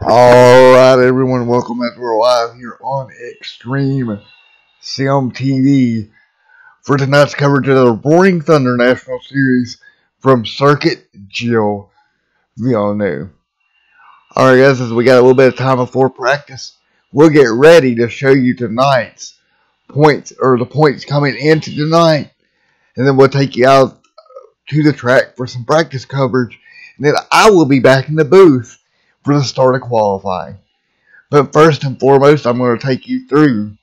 Alright, everyone, welcome back. We're live here on Extreme Sim TV for tonight's coverage of the Roaring Thunder National Series from Circuit Gilles Villeneuve. Alright, guys, as we got a little bit of time before practice, we'll get ready to show you tonight's points, or the points coming into tonight, and then we'll take you out to the track for some practice coverage, and then I will be back in the booth for the start of qualifying. But first and foremost, I'm going to take you through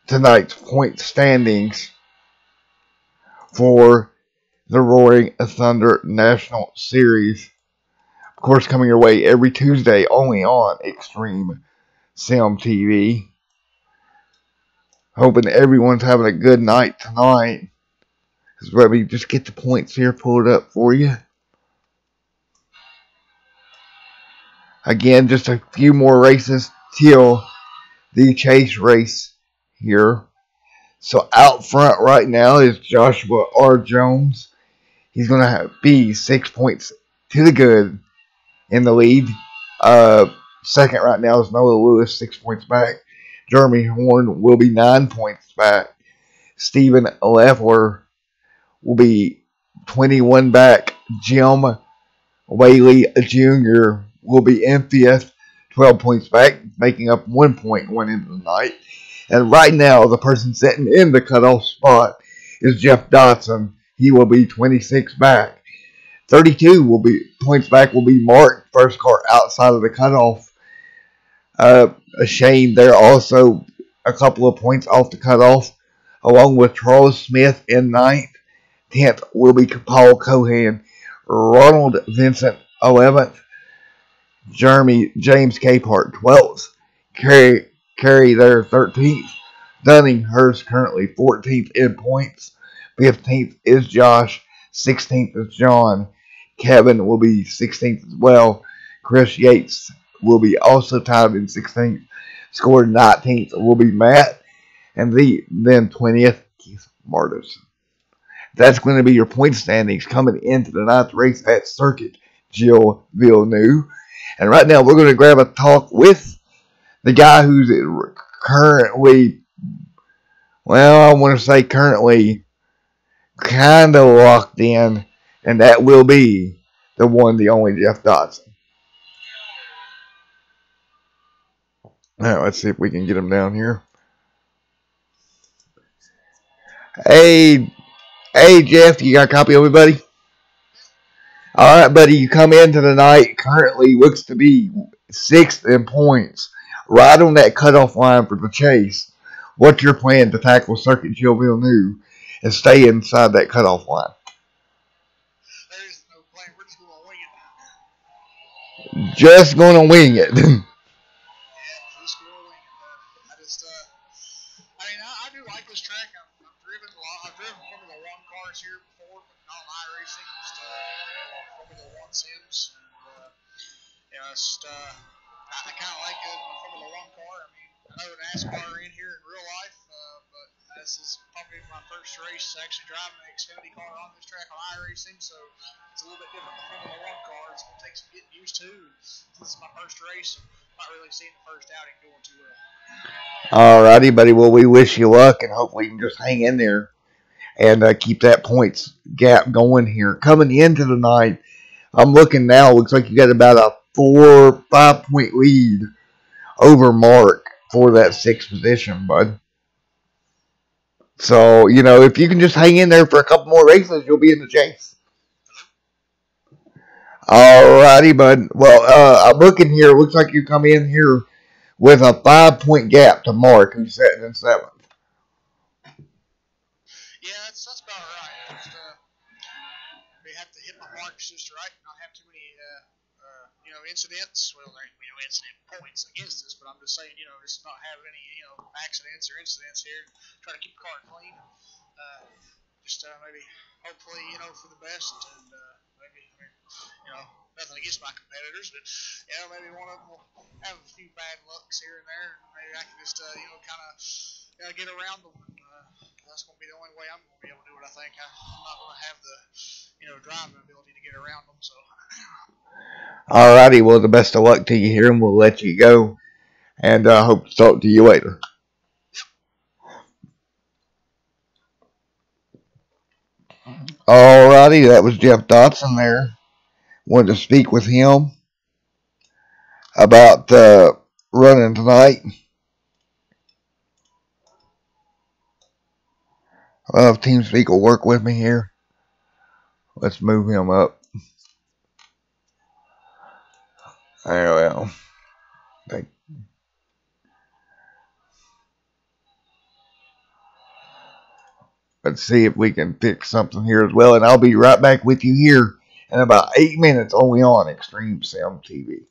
tonight's point standings for the Roaring Thunder National Series. Of course, coming your way every Tuesday only on Extreme Sim TV. Hoping everyone's having a good night tonight. Let me just get the points here pulled up for you. Again, just a few more races till the chase race here. So out front right now is Joshua R. Jones. He's going to be 6 points to the good in the lead. Second right now is Noah Lewis, 6 points back. Jeremy Horn will be 9 points back. Stephen Leffler will be 21 back. Jim Whaley Jr. will be in fifth, 12 points back, making up 1 point going into the night. And right now, the person sitting in the cutoff spot is Jeff Dotson. He will be 26 back. 32 points back will be Mark, first car outside of the cutoff. A shame they're also a couple of points off the cutoff, along with Charles Smith in ninth. 10th will be Paul Cohan. Ronald Vincent 11th. James Capehart 12th. Carey there 13th. Dunninghurst currently 14th in points. 15th is Josh. 16th is John. Kevin will be 16th as well. Chris Yates will be also tied in 16th. Scored 19th will be Matt. And then 20th, Keith Martis. That's going to be your point standings coming into the ninth race at Circuit Gilles Villeneuve. And right now we're going to grab a talk with the guy who's currently, well, I want to say currently kind of locked in, and that will be the one, the only Jeff Dotson. All right, let's see if we can get him down here. Hey, Jeff, you got a copy of me, buddy? All right, buddy, you come into the night, currently looks to be 6th in points, right on that cutoff line for the chase. What's your plan to tackle Circuit Gilles Villeneuve and stay inside that cutoff line? There's no plan. We're just going to wing it. Just going to wing it. Yeah, just going to wing it. I do like this track. I've driven a lot. I've driven Formula One cars here before, but not on iRacing. Just Formula One sims. I kind of like it in a Formula One car. I mean, I know NASCAR in here in real life, but this is probably my first race actually driving an Xfinity car on this track on iRacing, so it's a little bit different than Formula One car. It's going to take some getting used to. This is my first race. I'm not really seeing the first outing going too well. Alrighty, buddy. Well, we wish you luck, and hopefully you can just hang in there and keep that points gap going here. Coming into the night, I'm looking now. Looks like you got about a 4-5 point lead over Mark for that 6th position, bud. So, if you can just hang in there for a couple more races, you'll be in the chase. Alrighty, bud. Well, I'm looking here. Looks like you come in here with a 5 point gap to Mark, who's sitting in 7th. Yeah, that's about right. We have to hit my marks just right, not have too many, incidents. Well, there ain't no incident points against us, but I'm just saying, just not have any, accidents or incidents here. Try to keep the car clean. Maybe, hopefully, for the best, and nothing against my competitors, but maybe one of them will have a few bad lucks here and there. Maybe I can just, get around them. That's going to be the only way I'm going to be able to do it. I think I'm not going to have the, driving ability to get around them. So. Alrighty, well, the best of luck to you here, and we'll let you go. And I hope to talk to you later. Alrighty, that was Jeff Dotson there. Wanted to speak with him about running tonight. If TeamSpeak will work with me here, let's move him up. Well, let's see if we can fix something here as well. And I'll be right back with you here in about 8 minutes only on Extreme Sim TV.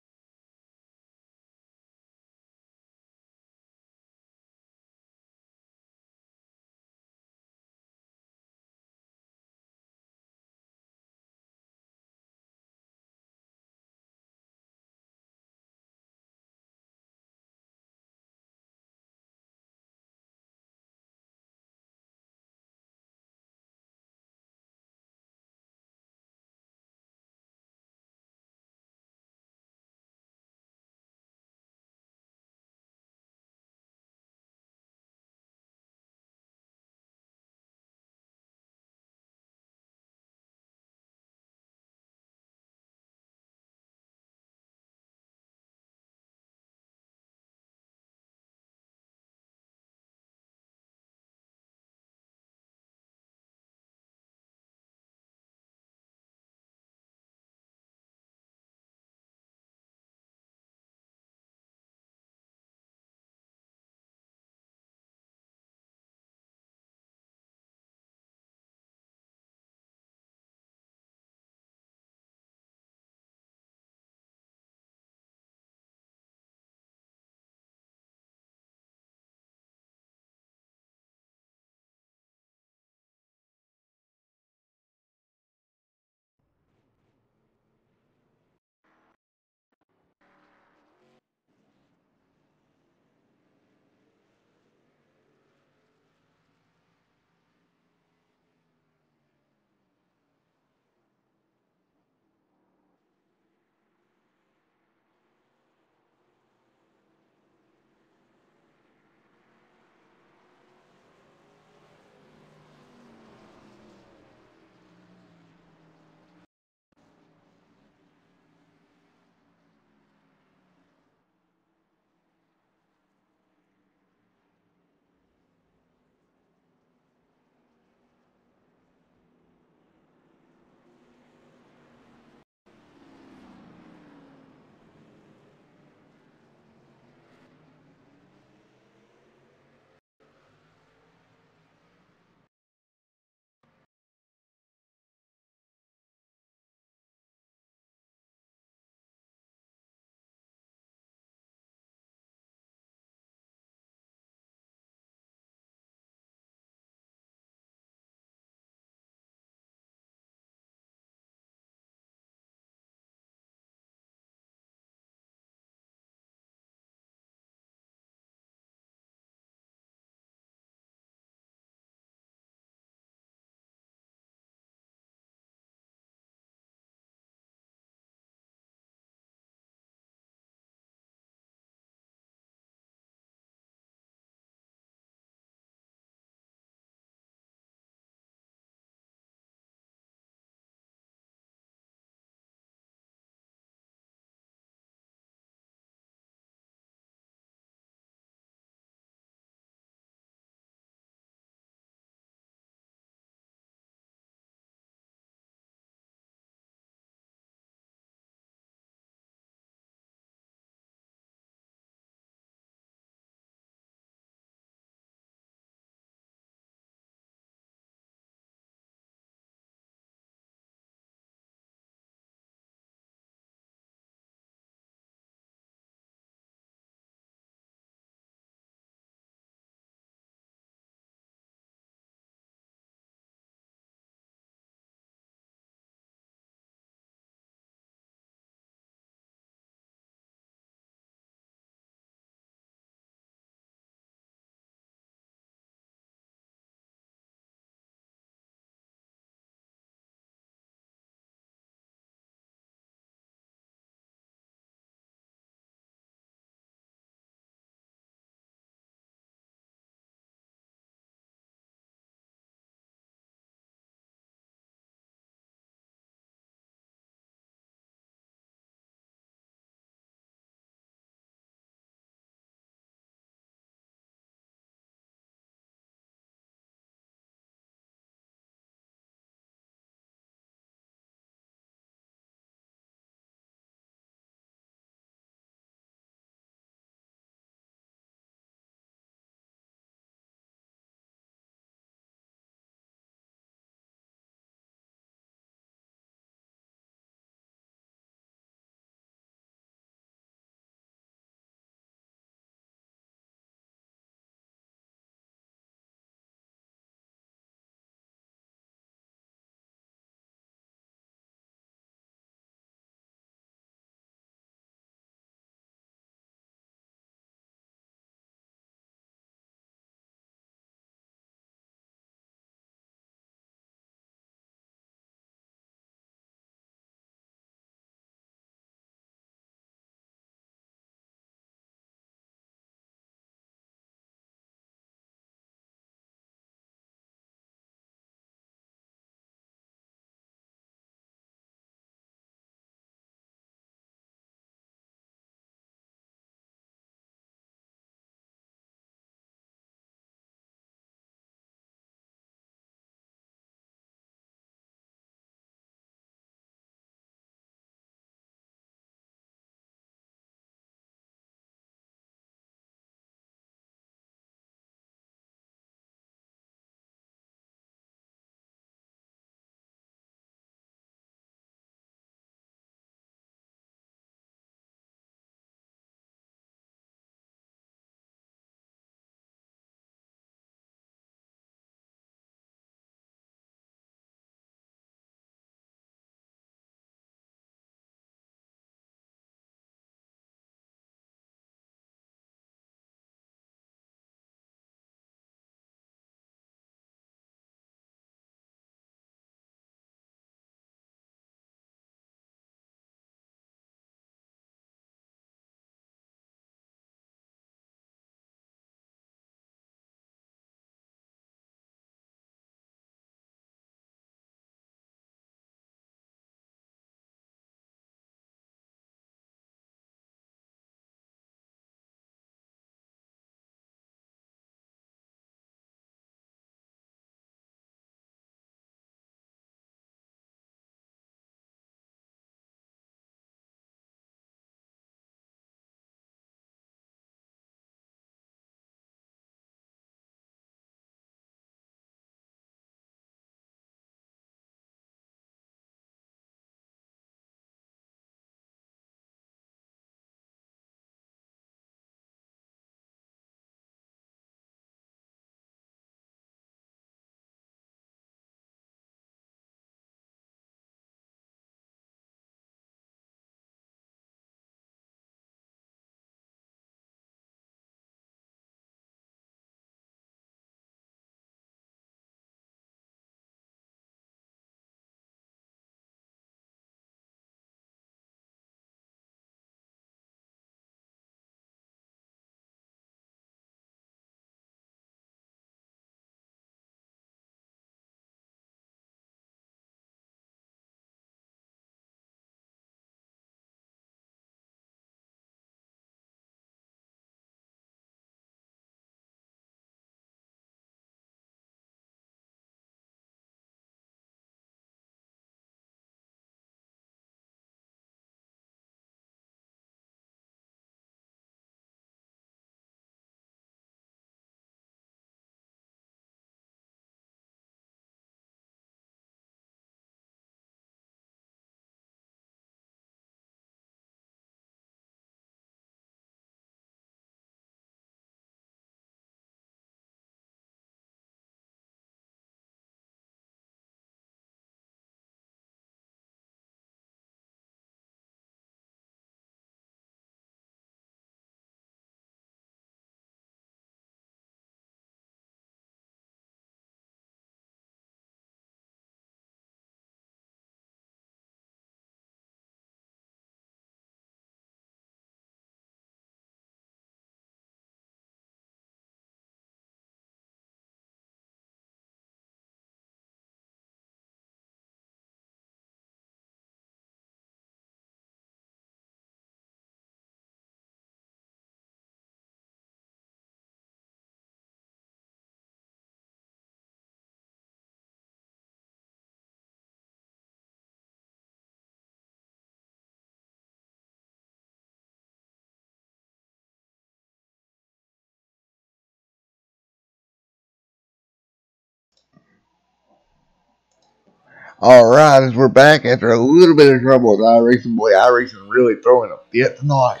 Alright, as we're back after a little bit of trouble with iRacing. Boy, iRacing really throwing a fit tonight.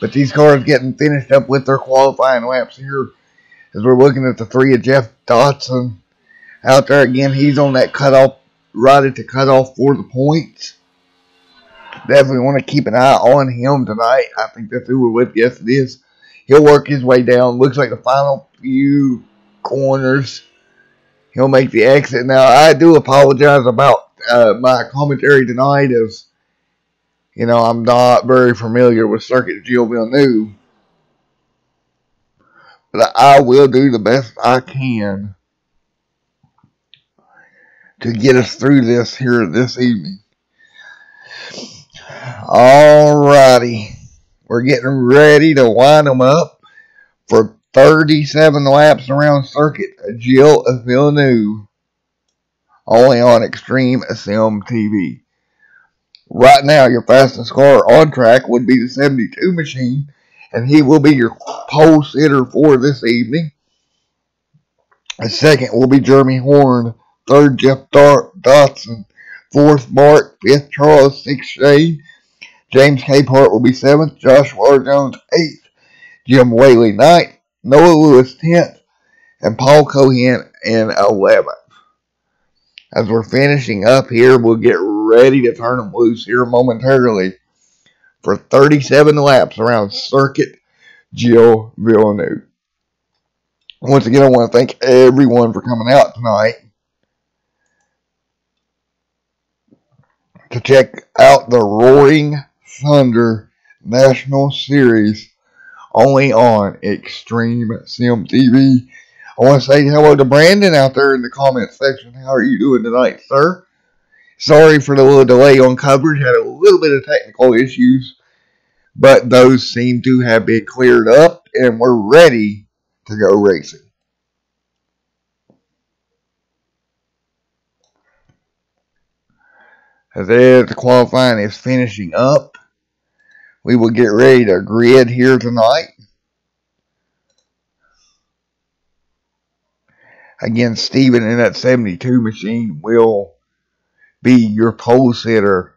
But these cars getting finished up with their qualifying laps here. As we're looking at the three of Jeff Dotson out there again, he's on that cutoff, right at the cutoff for the points. Definitely want to keep an eye on him tonight. I think that's who we're with. Yes, it is. He'll work his way down. Looks like the final few corners, he'll make the exit. Now, I do apologize about my commentary tonight, as you know, I'm not very familiar with Circuit Gilles Villeneuve. But I will do the best I can to get us through this here this evening. Alrighty. We're getting ready to wind them up for 37 laps around Circuit Gilles Villeneuve, only on Extreme Sim TV. Right now, your fastest car on track would be the 72 machine, and he will be your pole sitter for this evening. The second will be Jeremy Horn, third Jeff Dotson, fourth Mark, fifth Charles, sixth Shane. James Capehart will be seventh, Joshua R. Jones eighth, Jim Whaley ninth, Noah Lewis 10th, and Paul Cohen in 11th. As we're finishing up here, we'll get ready to turn them loose here momentarily for 37 laps around Circuit Gilles Villeneuve. Once again, I want to thank everyone for coming out tonight to check out the Roaring Thunder National Series, only on Extreme Sim TV. I want to say hello to Brandon out there in the comment section. How are you doing tonight, sir? Sorry for the little delay on coverage. Had a little bit of technical issues, but those seem to have been cleared up, and we're ready to go racing. As the qualifying is finishing up, we will get ready to grid here tonight. Again, Steven in that 72 machine will be your pole sitter.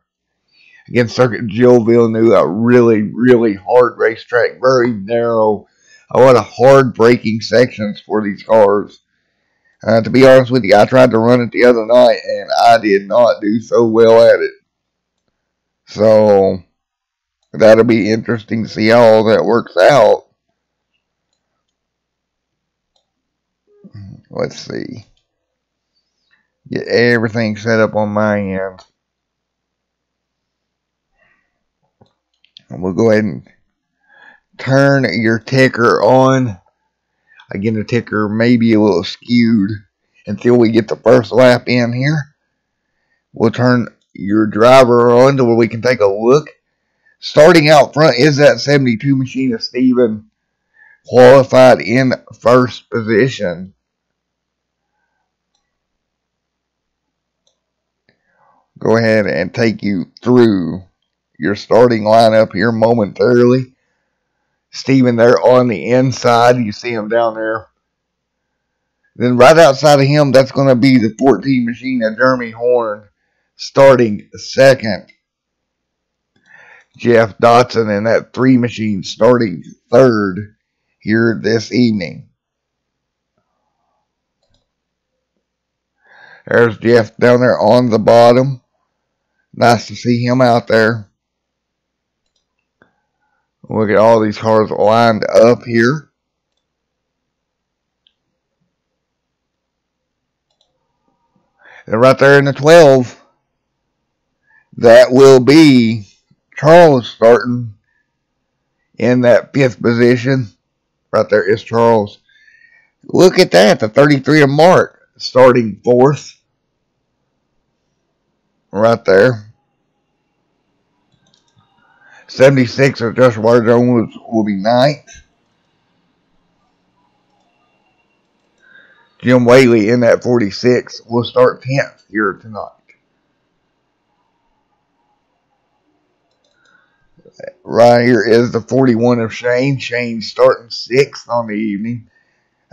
Again, Circuit Gilles Villeneuve, a really, really hard racetrack, very narrow, a lot of hard braking sections for these cars. To be honest with you, I tried to run it the other night, and I did not do so well at it. So, that'll be interesting to see how all that works out. Let's see. Get everything set up on my end. And we'll go ahead and turn your ticker on. Again, the ticker may be a little skewed until we get the first lap in here. We'll turn your driver on to where we can take a look. Starting out front is that 72 machine of Steven, qualified in first position. Go ahead and take you through your starting lineup here momentarily. Steven there on the inside. You see him down there. Then right outside of him, that's going to be the 14 machine of Jeremy Horn, starting second. Jeff Dotson in that 3 machine starting third here this evening. There's Jeff down there on the bottom. Nice to see him out there. Look at all these cars lined up here. And right there in the 12, that will be Charles starting in that 5th position. Right there is Charles. Look at that, the 33 of Mark starting 4th. Right there. 76 of Joshua Jones will be 9th. Jim Whaley in that 46 will start 10th here tonight. Right here is the 41 of Shane. Shane starting 6th on the evening.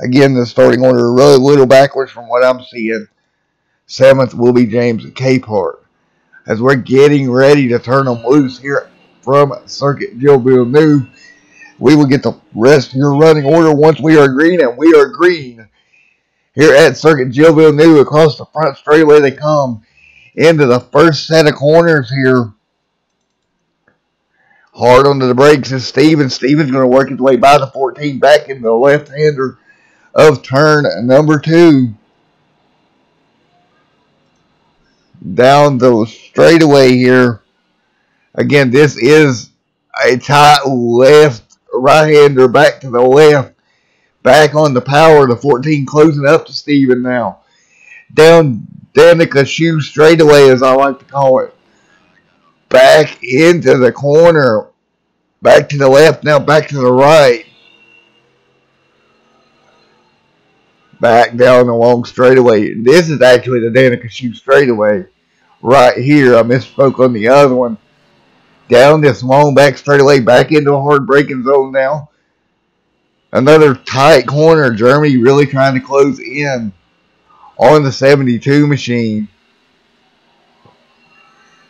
Again, the starting order really little backwards from what I'm seeing. 7th will be James Capehart. As we're getting ready to turn them loose here from Circuit Gilles Villeneuve, we will get the rest of your running order once we are green, and we are green. Here at Circuit Gilles Villeneuve, across the front straightaway they come into the first set of corners here. Hard onto the brakes is Stevens. Stevens going to work his way by the 14 back into the left-hander of turn number 2. Down the straightaway here. Again, this is a tight left right-hander back to the left. Back on the power. The 14 closing up to Steven now. Down Danica shoe straightaway, as I like to call it. Back into the corner. Back to the left, now back to the right. Back down the long straightaway. This is actually the Danica shoe straightaway. Right here, I misspoke on the other one. Down this long back straightaway, back into a hard braking zone now. Another tight corner. Jeremy really trying to close in on the 72 machine.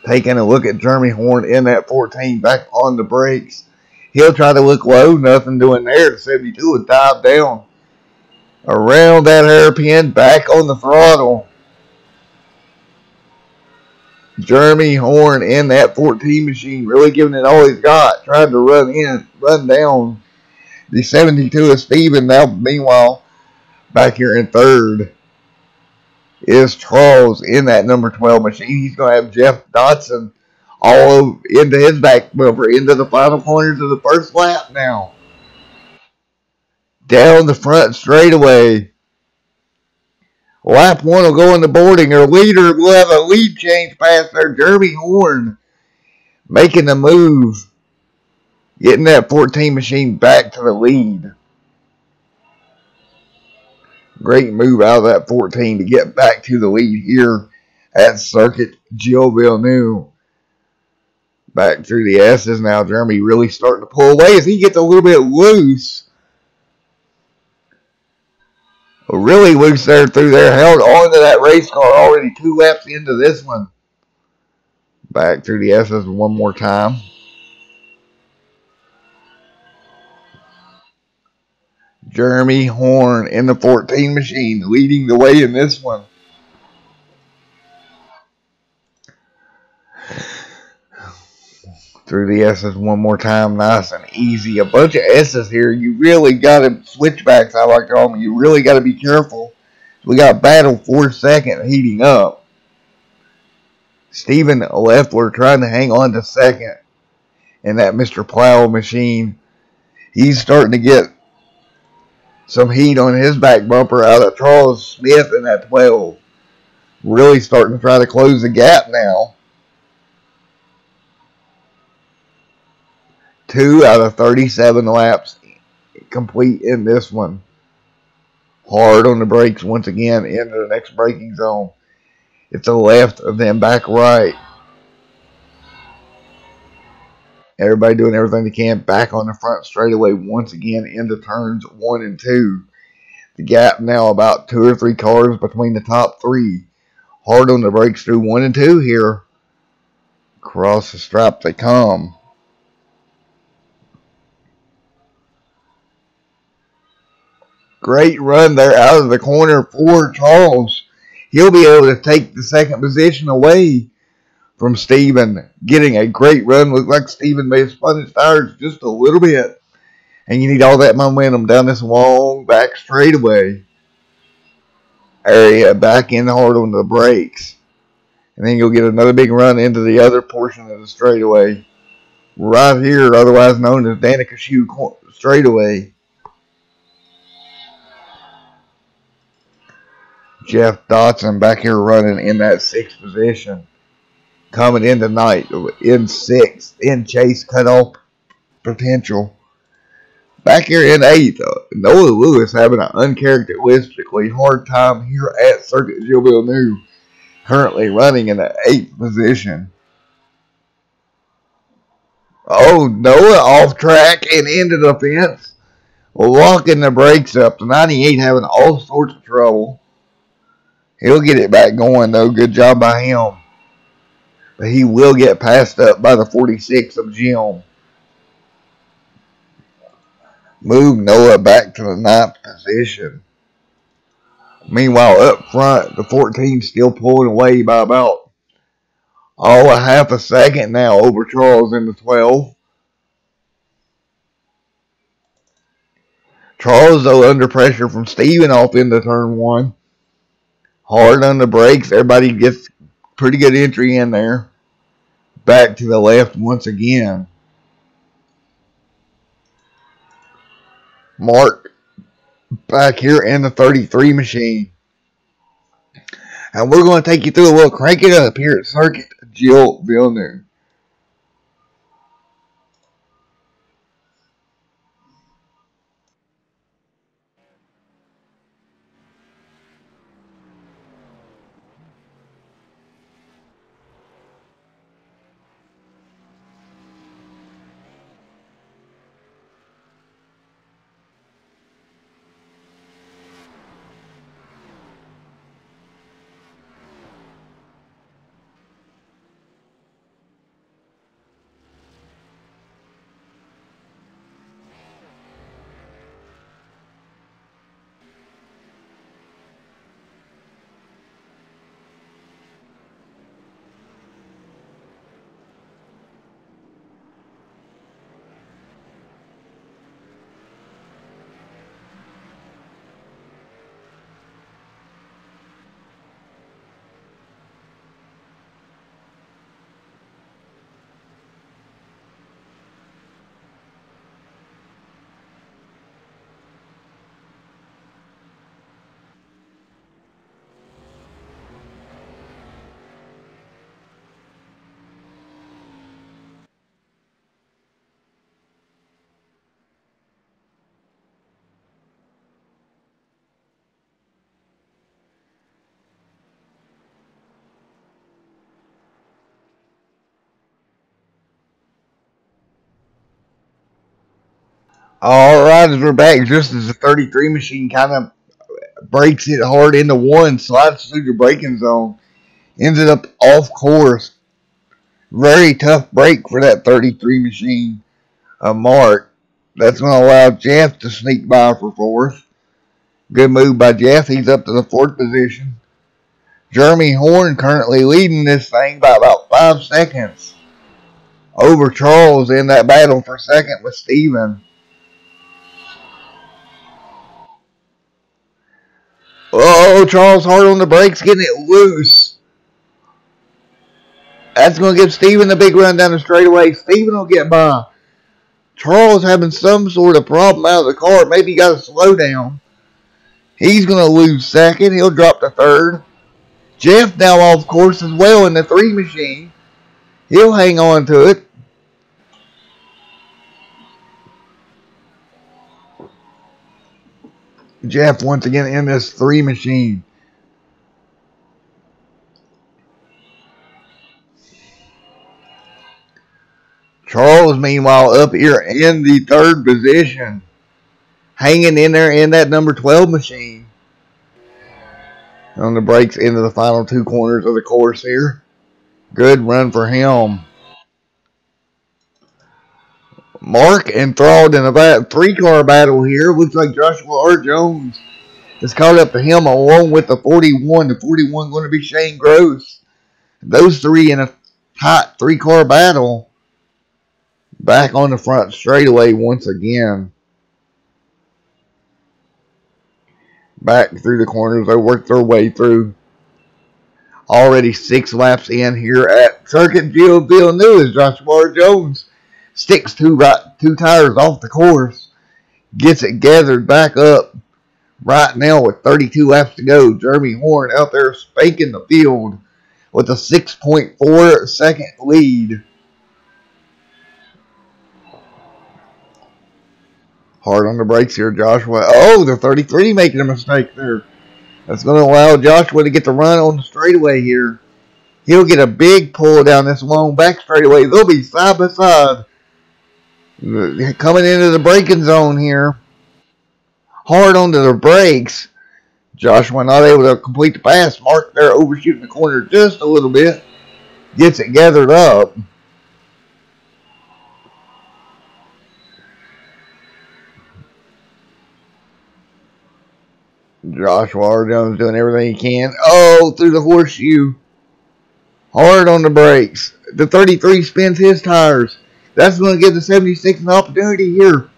Taking a look at Jeremy Horn in that 14 back on the brakes. He'll try to look low. Nothing doing there. The 72 would dive down. Around that hairpin. Back on the throttle. Jeremy Horn in that 14 machine. Really giving it all he's got. Trying to run down the 72 of Steven. Now, meanwhile, back here in third is Charles in that number 12 machine. He's going to have Jeff Dotson all into his back bumper, into the final corners of the first lap now. Down the front straightaway. Lap 1 will go in the boarding. Our leader will have a lead change past there. Jeremy Horn making the move. Getting that 14 machine back to the lead. Great move out of that 14 to get back to the lead here at Circuit Gilles Villeneuve. Back through the S's now. Jeremy really starting to pull away as he gets a little bit loose. Really loose there through there. Held on to that race car already 2 laps into this one. Back through the S's one more time. Jeremy Horn in the 14 machine leading the way in this one. Through the S's one more time. Nice and easy. A bunch of S's here. You really got to, switchbacks I like to call them. You really got to be careful. We got battle for second heating up. Stephen Leffler trying to hang on to second in that Mr. Plow machine. He's starting to get some heat on his back bumper out of Charles Smith in that 12. Really starting to try to close the gap now. 2 out of 37 laps complete in this one. Hard on the brakes once again into the next braking zone. It's a left and then back right. Everybody doing everything they can. Back on the front straightaway once again into turns 1 and 2. The gap now about 2 or 3 cars between the top 3. Hard on the brakes through 1 and 2 here. Across the stripe they come. Great run there out of the corner for Charles. He'll be able to take the second position away from Steven. Getting a great run. Looks like Steven may have spun his tires just a little bit. And you need all that momentum down this long back straightaway area. Back in hard on the brakes. And then you'll get another big run into the other portion of the straightaway. Right here, otherwise known as Danica Shoe straightaway. Jeff Dotson back here running in that 6th position. Coming in tonight in 6th. In chase cutoff potential. Back here in 8th. Noah Lewis having an uncharacteristically hard time here at Circuit Gilles Villeneuve. Currently running in the 8th position. Oh, Noah off track and into the fence. Locking the brakes up. The 98 having all sorts of trouble. He'll get it back going, though. Good job by him. But he will get passed up by the 46 of Jim. Move Noah back to the 9th position. Meanwhile, up front, the 14 still pulling away by about a half a second now over Charles in the 12. Charles, though, under pressure from Steven off into turn 1. Hard on the brakes. Everybody gets pretty good entry in there. Back to the left once again. Mark back here in the 33 machine. And we're going to take you through a little crank it up here at Circuit Gilles Villeneuve. Alright, as we're back, just as the 33 machine kind of breaks it hard into one, slides through the braking zone, ended up off course. Very tough break for that 33 machine. Mark. That's going to allow Jeff to sneak by for 4th. Good move by Jeff. He's up to the 4th position. Jeremy Horn currently leading this thing by about 5 seconds over Charles in that battle for 2nd with Steven. Oh, Charles hard on the brakes, getting it loose. That's going to give Steven a big run down the straightaway. Steven will get by. Charles having some sort of problem out of the car. Maybe he got to slow down. He's going to lose 2nd. He'll drop to 3rd. Jeff now off course as well in the 3 machine. He'll hang on to it. Jeff once again in this 3 machine. Charles, meanwhile, up here in the 3rd position. Hanging in there in that number 12 machine. On the brakes into the final 2 corners of the course here. Good run for him. Mark enthralled in a 3-car battle here. Looks like Joshua R. Jones is caught up to him along with the 41. The 41 going to be Shane Gross. Those 3 in a tight 3-car battle. Back on the front straightaway once again. Back through the corners. They worked their way through. Already 6 laps in here at Circuit Gilles Villeneuve as Joshua R. Jones sticks 2 tires off the course. Gets it gathered back up right now with 32 laps to go. Jeremy Horn out there spanking the field with a 6.4 second lead. Hard on the brakes here, Joshua. Oh, the 33 making a mistake there. That's going to allow Joshua to get the run on the straightaway here. He'll get a big pull down this long back straightaway. They'll be side by side. Coming into the braking zone here. Hard onto the brakes. Joshua not able to complete the pass. Mark there overshooting the corner just a little bit. Gets it gathered up. Joshua R. Jones doing everything he can. Oh, through the horseshoe. Hard on the brakes. The 33 spins his tires. That's going to give the 76 an opportunity here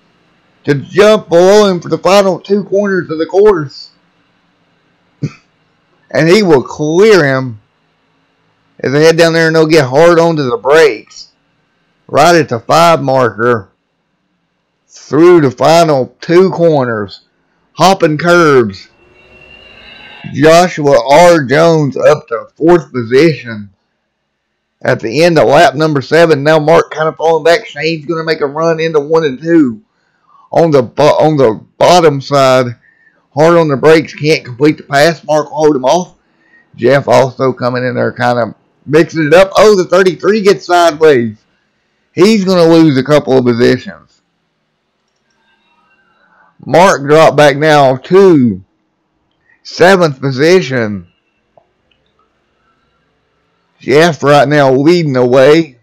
to jump below him for the final 2 corners of the course. And he will clear him as they head down there and they'll get hard onto the brakes. Right at the 5 marker. Through the final 2 corners. Hopping curbs. Joshua R. Jones up to 4th position. At the end of lap number 7, now Mark kind of falling back. Shane's going to make a run into 1 and 2. On the bottom side, hard on the brakes, can't complete the pass. Mark will hold him off. Jeff also coming in there kind of mixing it up. Oh, the 33 gets sideways. He's going to lose a couple of positions. Mark dropped back now to 7th position. Jeff right now leading the way.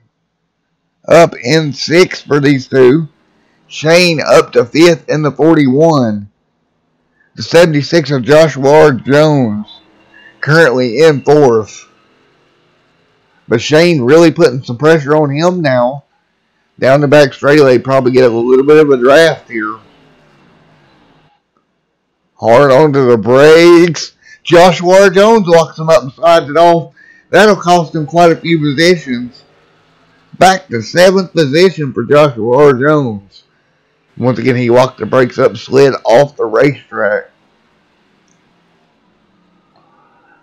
Up in 6th for these two. Shane up to 5th in the 41. The 76 of Joshua R. Jones currently in 4th. But Shane really putting some pressure on him now. Down the back straight, they probably get a little bit of a draft here. Hard onto the brakes. Joshua R. Jones locks him up and slides it off. That'll cost him quite a few positions. Back to 7th position for Joshua R. Jones. Once again, he locked the brakes up, slid off the racetrack.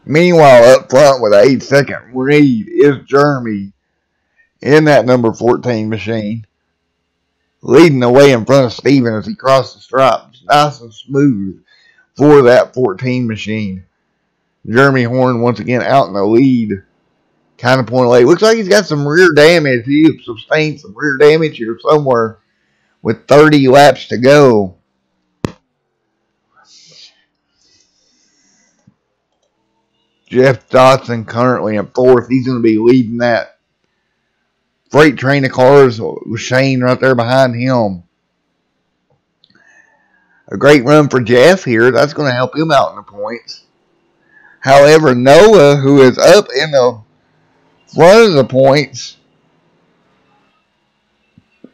Meanwhile, up front with an 8-second lead is Jeremy in that number 14 machine. Leading the way in front of Steven as he crosses the stripes. Nice and smooth for that 14 machine. Jeremy Horn once again out in the lead. Kind of point late. Looks like he's got some rear damage. He sustained some rear damage here somewhere with 30 laps to go. Jeff Dotson currently in 4th. He's going to be leading that freight train of cars with Shane right there behind him. A great run for Jeff here. That's going to help him out in the points. However, Noah, who is up in the front of the points,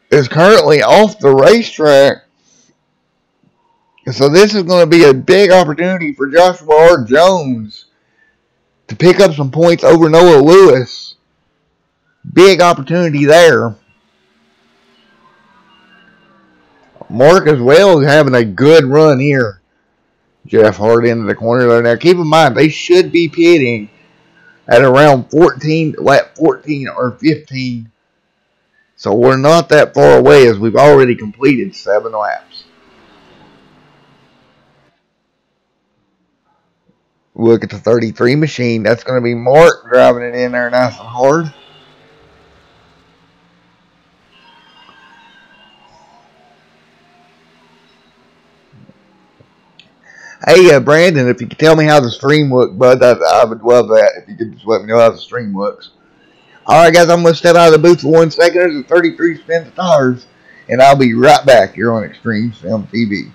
is currently off the racetrack. So this is going to be a big opportunity for Joshua R. Jones to pick up some points over Noah Lewis. Big opportunity there. Mark as well is having a good run here. Jeff Hart into the corner there. Now keep in mind, they should be pitting at around lap 14 or 15. So we're not that far away as we've already completed 7 laps. Look at the 33 machine. That's going to be Mark driving it in there nice and hard. Hey, Brandon, if you could tell me how the stream looked, bud, I would love that. If you could just let me know how the stream looks. Alright, guys, I'm going to step out of the booth for 1 second. There's a 33 spin the tires, and I'll be right back here on Extreme Sim TV.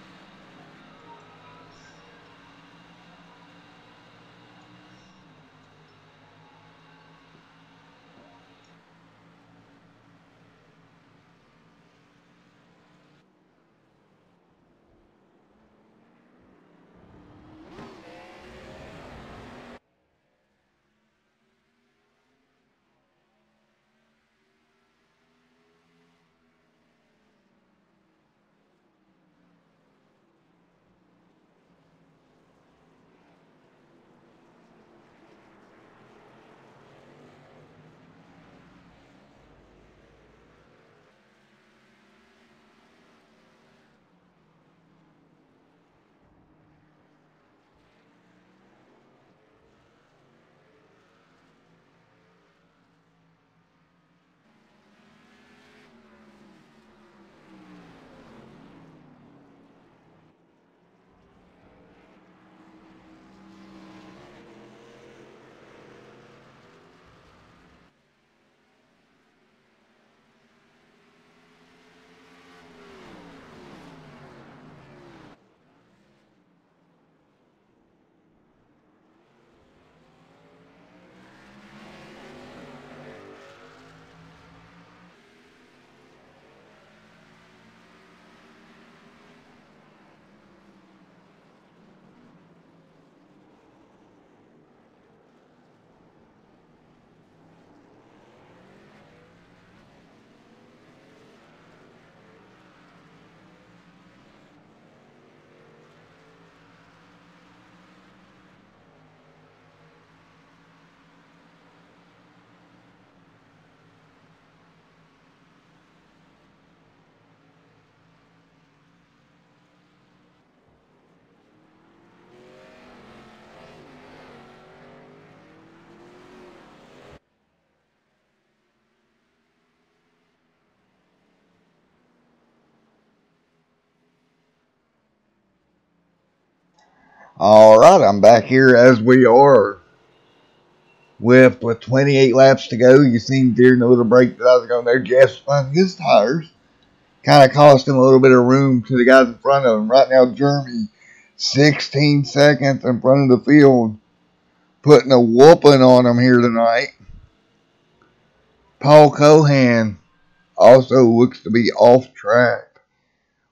Alright, I'm back here as we are. With 28 laps to go, you seen during the little break that I was going there, Jeff spun his tires. Kind of cost him a little bit of room to the guys in front of him. Right now, Jeremy, 16 seconds in front of the field, putting a whooping on him here tonight. Paul Cohan also looks to be off track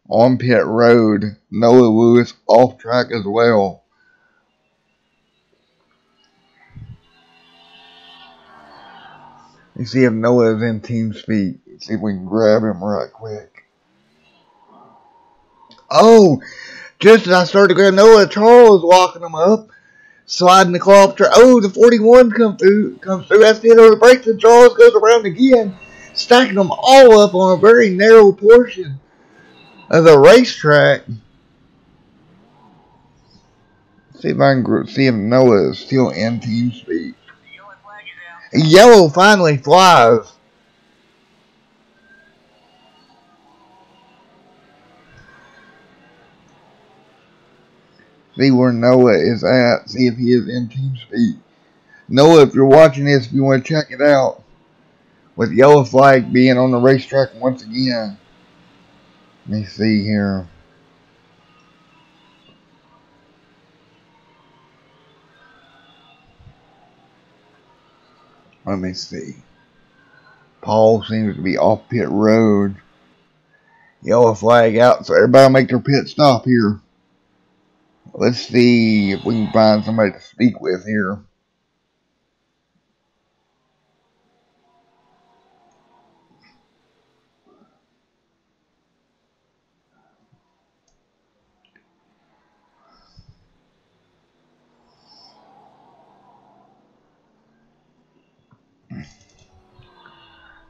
on pit road. Noah Lewis off track as well. Let's see if Noah is in team speed. Let's see if we can grab him right quick. Oh, just as I started to grab Noah, Charles locking him up, sliding the claw up. Oh, the 41 comes through. That's the end of the break. And Charles goes around again, stacking them all up on a very narrow portion of the racetrack. See if I can see if Noah is still in team speed. Yellow finally flies. See where Noah is at. See if he is in team speed. Noah, if you're watching this, if you want to check it out, with yellow flag being on the racetrack once again. Let me see here. Let me see. Paul seems to be off pit road. Yellow flag out, so everybody make their pit stop here. Let's see if we can find somebody to speak with here.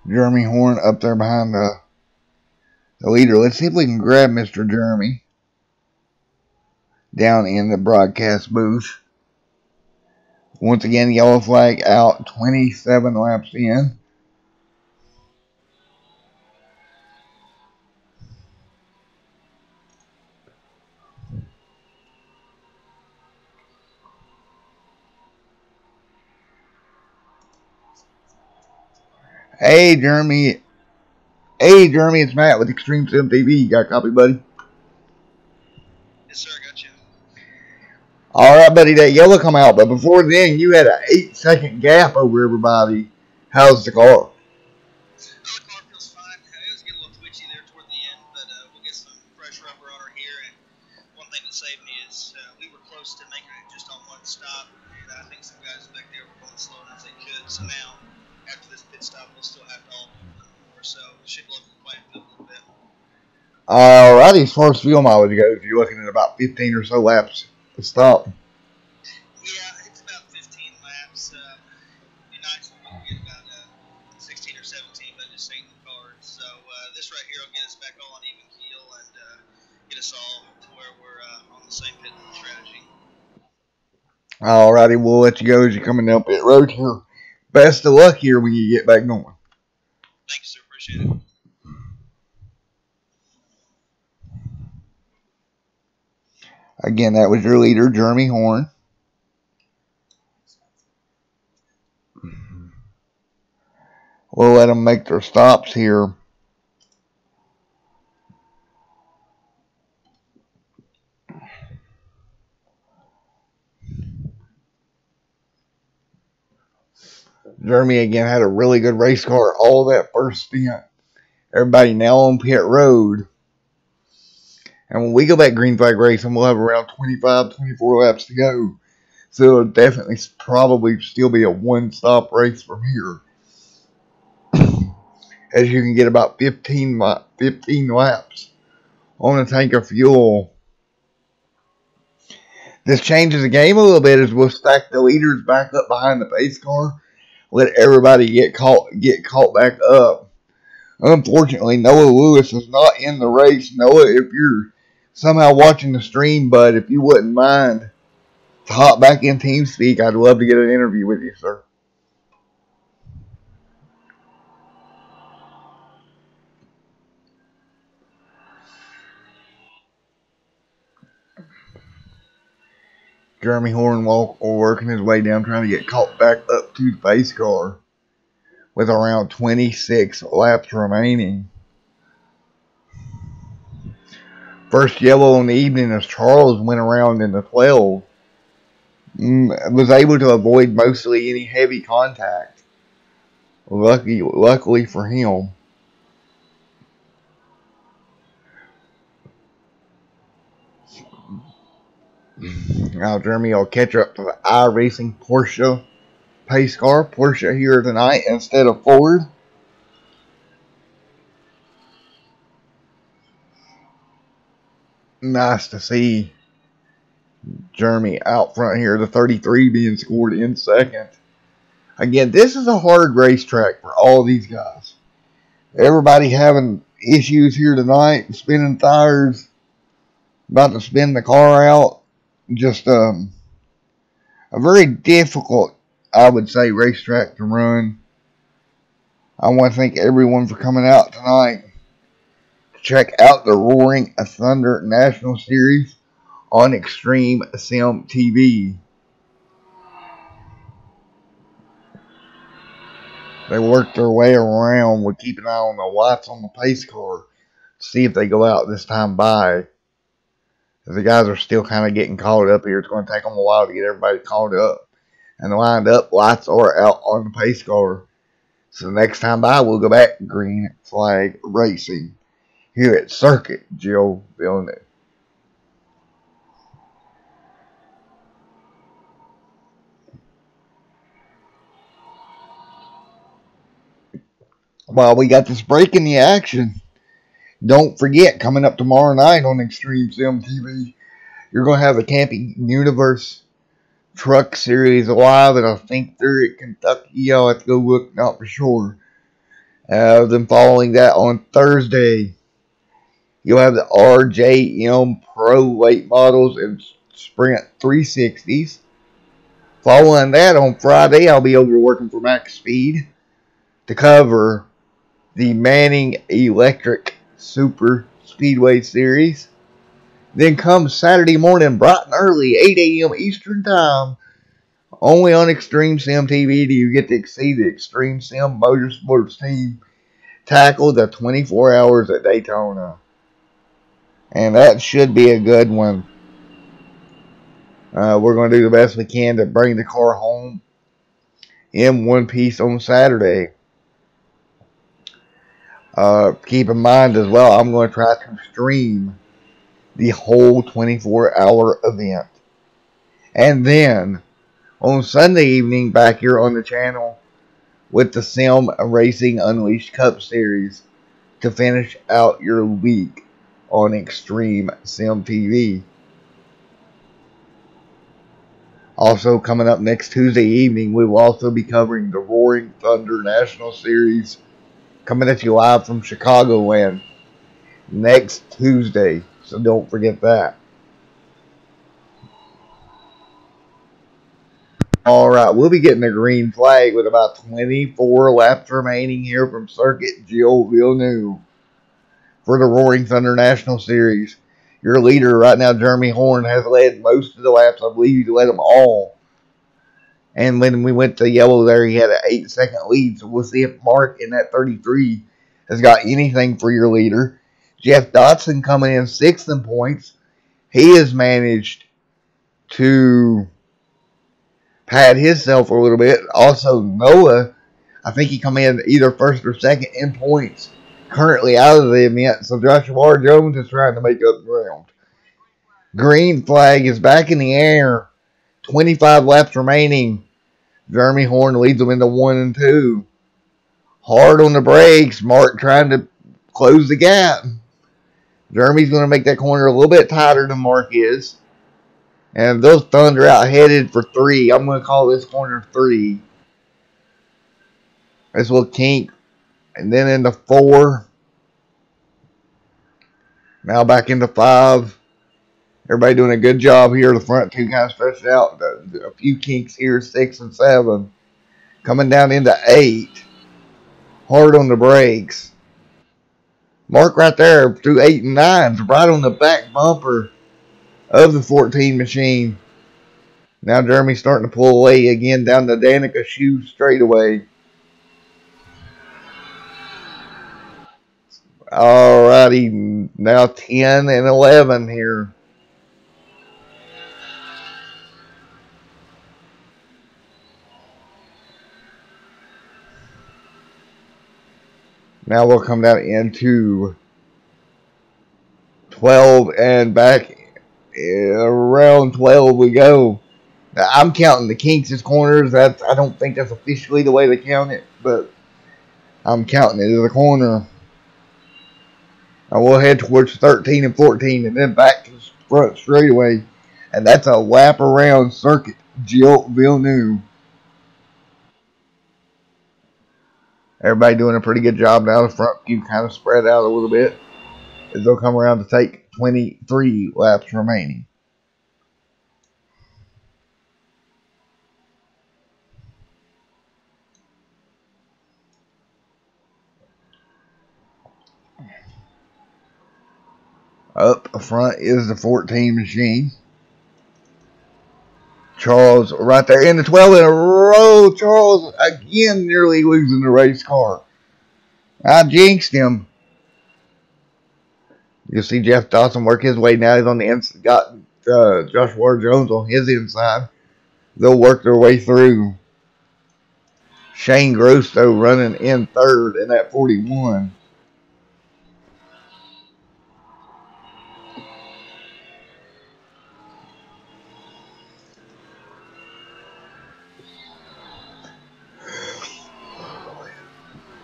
Jeremy Horn up there behind the leader. Let's see if we can grab Mr. Jeremy down in the broadcast booth. Once again, yellow flag out, 27 laps in. Hey, Jeremy. Hey, Jeremy, it's Matt with Extreme Sim TV. You got a copy, buddy? Yes, sir, I got you. Alright, buddy, that yellow come out, but before then, you had an 8-second gap over everybody. How's the car? Well, the car feels fine. It was getting a little twitchy there toward the end, but we'll get some fresh rubber on her here. And one thing that saved me is we were close to making it just on one stop, and I think some guys back there were going slow enough they could. So now, after this pit stop, we'll still have to all do one more, so it should look quite a little bit. Alrighty, as far as fuel mileage goes, you're looking at about 15 or so laps to stop. Yeah, it's about 15 laps. It'd be nice if we could get about 16 or 17, but just ain't in the cards. So this right here will get us back all on even keel and get us all to where we're on the same pit strategy. Alrighty, we'll let you go as you're coming down pit road here. Best of luck here when you get back going. Thank you, sir. Appreciate it. Again, that was your leader, Jeremy Horn. We'll let them make their stops here. Jeremy again had a really good race car all that first stint. Everybody now on pit road. And when we go back green flag racing, we'll have around 25, 24 laps to go. So it'll definitely probably still be a one-stop race from here. As you can get about 15 laps on a tank of fuel. This changes the game a little bit as we'll stack the leaders back up behind the pace car. Let everybody get caught back up. Unfortunately, Noah Lewis is not in the race. Noah, if you're somehow watching the stream, bud, if you wouldn't mind to hop back in TeamSpeak, I'd love to get an interview with you, sir. Jeremy Horn working his way down, trying to get caught back up to the pace car with around 26 laps remaining. First yellow on the evening as Charles went around in the 12. Was able to avoid mostly any heavy contact. Luckily for him. Now Jeremy will catch up to the iRacing Porsche pace car. Porsche here tonight instead of Ford. Nice to see Jeremy out front here. The 33 being scored in second. Again, this is a hard racetrack for all these guys. Everybody having issues here tonight. Spinning tires. About to spin the car out. Just a very difficult, I would say, racetrack to run. I want to thank everyone for coming out tonight to check out the Roaring Thunder National Series on Extreme Sim TV. They worked their way around with keeping an eye on the lights on the pace car to see if they go out this time by. The guys are still kind of getting caught up here. It's going to take them a while to get everybody caught up and lined up. Lights are out on the pace car. So the next time by, we'll go back to Green Flag Racing here at Circuit Gilles Villeneuve. While we got this break in the action, don't forget, coming up tomorrow night on Extreme Sim TV, you're going to have the Camping Universe Truck Series live, and I think they're at Kentucky. I'll have to go look, not for sure. Then following that on Thursday, you'll have the RJM Pro late models and Sprint 360s. Following that on Friday, I'll be over working for Max Speed to cover the Manning Electric Super Speedway Series. Then comes Saturday morning, bright and early, 8 a.m. Eastern Time. Only on Extreme Sim TV do you get to see the Extreme Sim Motorsports team tackle the 24 hours at Daytona. And that should be a good one. We're going to do the best we can to bring the car home in one piece on Saturday. Keep in mind as well, I'm going to try to stream the whole 24-hour event. And then, on Sunday evening, back here on the channel, with the Sim Racing Unleashed Cup Series to finish out your week on Extreme Sim TV. Also, coming up next Tuesday evening, we will also be covering the Roaring Thunder National Series, coming at you live from Chicagoland next Tuesday. So don't forget that. Alright, we'll be getting the green flag with about 24 laps remaining here from Circuit Gilles Villeneuve for the Roaring Thunder National Series. Your leader right now, Jeremy Horn, has led most of the laps. I believe he led them all. And when we went to yellow there, he had an 8-second lead. So we'll see if Mark in that 33 has got anything for your leader. Jeff Dotson coming in 6th in points. He has managed to pad himself a little bit. Also, Noah, I think he come in either 1st or 2nd in points. Currently out of the event. So Joshua R. Jones is trying to make up ground. Green flag is back in the air. 25 laps remaining. Jeremy Horn leads them into 1 and 2. Hard on the brakes. Mark trying to close the gap. Jeremy's going to make that corner a little bit tighter than Mark is. And those Thunder out headed for 3. I'm going to call this corner 3. This will kink. And then into 4. Now back into 5. Everybody doing a good job here. The front 2 kind of stretched out. A few kinks here, 6 and 7. Coming down into 8. Hard on the brakes. Mark right there through 8 and 9. Right on the back bumper of the 14 machine. Now Jeremy's starting to pull away again down the Danica shoe straightaway. Alrighty, now 10 and 11 here. Now we'll come down into 12 and back around 12 we go. Now, I'm counting the kinks as corners. I don't think that's officially the way they count it, but I'm counting it as a corner. And we'll head towards 13 and 14 and then back to the front straightaway. And that's a lap around circuit. Gilles Villeneuve. Everybody doing a pretty good job now. The front few kind of spread out a little bit as they'll come around to take 23 laps remaining. Up front is the 14 machine. Charles right there in the 12 in a row. Charles again nearly losing the race car. I jinxed him. You'll see Jeff Dawson work his way now. He's on the inside. Got Joshua Jones on his inside. They'll work their way through. Shane Gross, though, running in third in that 41.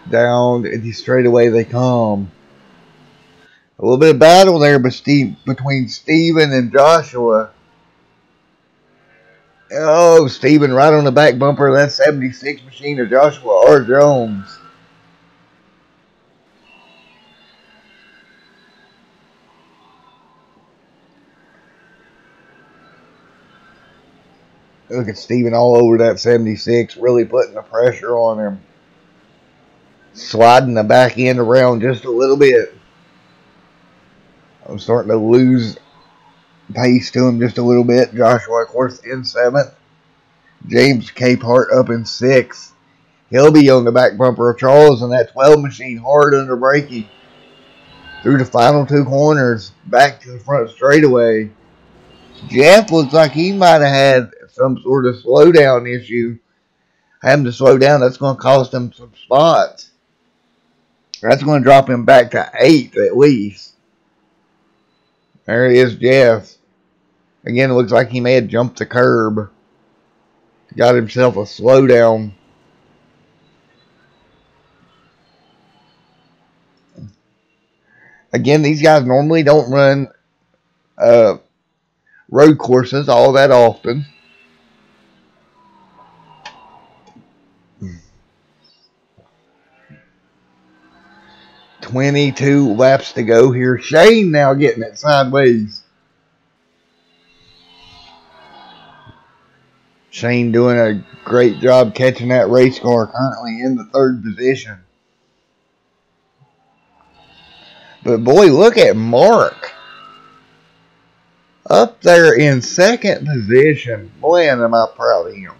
Down the straightaway they come. A little bit of battle there between Steven and Joshua. Oh, Steven right on the back bumper of that 76 machine of Joshua R. Jones. Look at Steven all over that 76, really putting the pressure on him. Sliding the back end around just a little bit. I'm starting to lose pace to him just a little bit. Joshua, of course, in 7th. James Capehart up in 6th. He'll be on the back bumper of Charles and that 12 machine hard under braking. Through the final 2 corners, back to the front straightaway. Jeff looks like he might have had some sort of slowdown issue. Having to slow down, that's going to cost him some spots. That's going to drop him back to 8th at least. There he is, Jeff. Again, it looks like he may have jumped the curb. Got himself a slowdown. Again, these guys normally don't run road courses all that often. $22 laps to go here. Shane now getting it sideways. Shane doing a great job catching that race car, currently in the 3rd position. But boy, look at Mark. Up there in 2nd position. Boy, am I proud of him.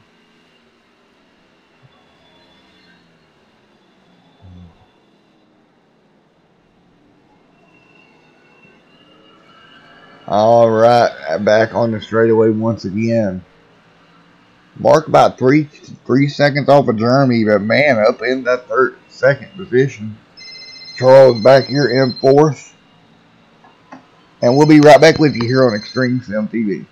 All right, back on the straightaway once again. Mark about three seconds off of Jeremy, but man, up in that 2nd position. Charles back here in 4th. And we'll be right back with you here on Extreme Sim TV.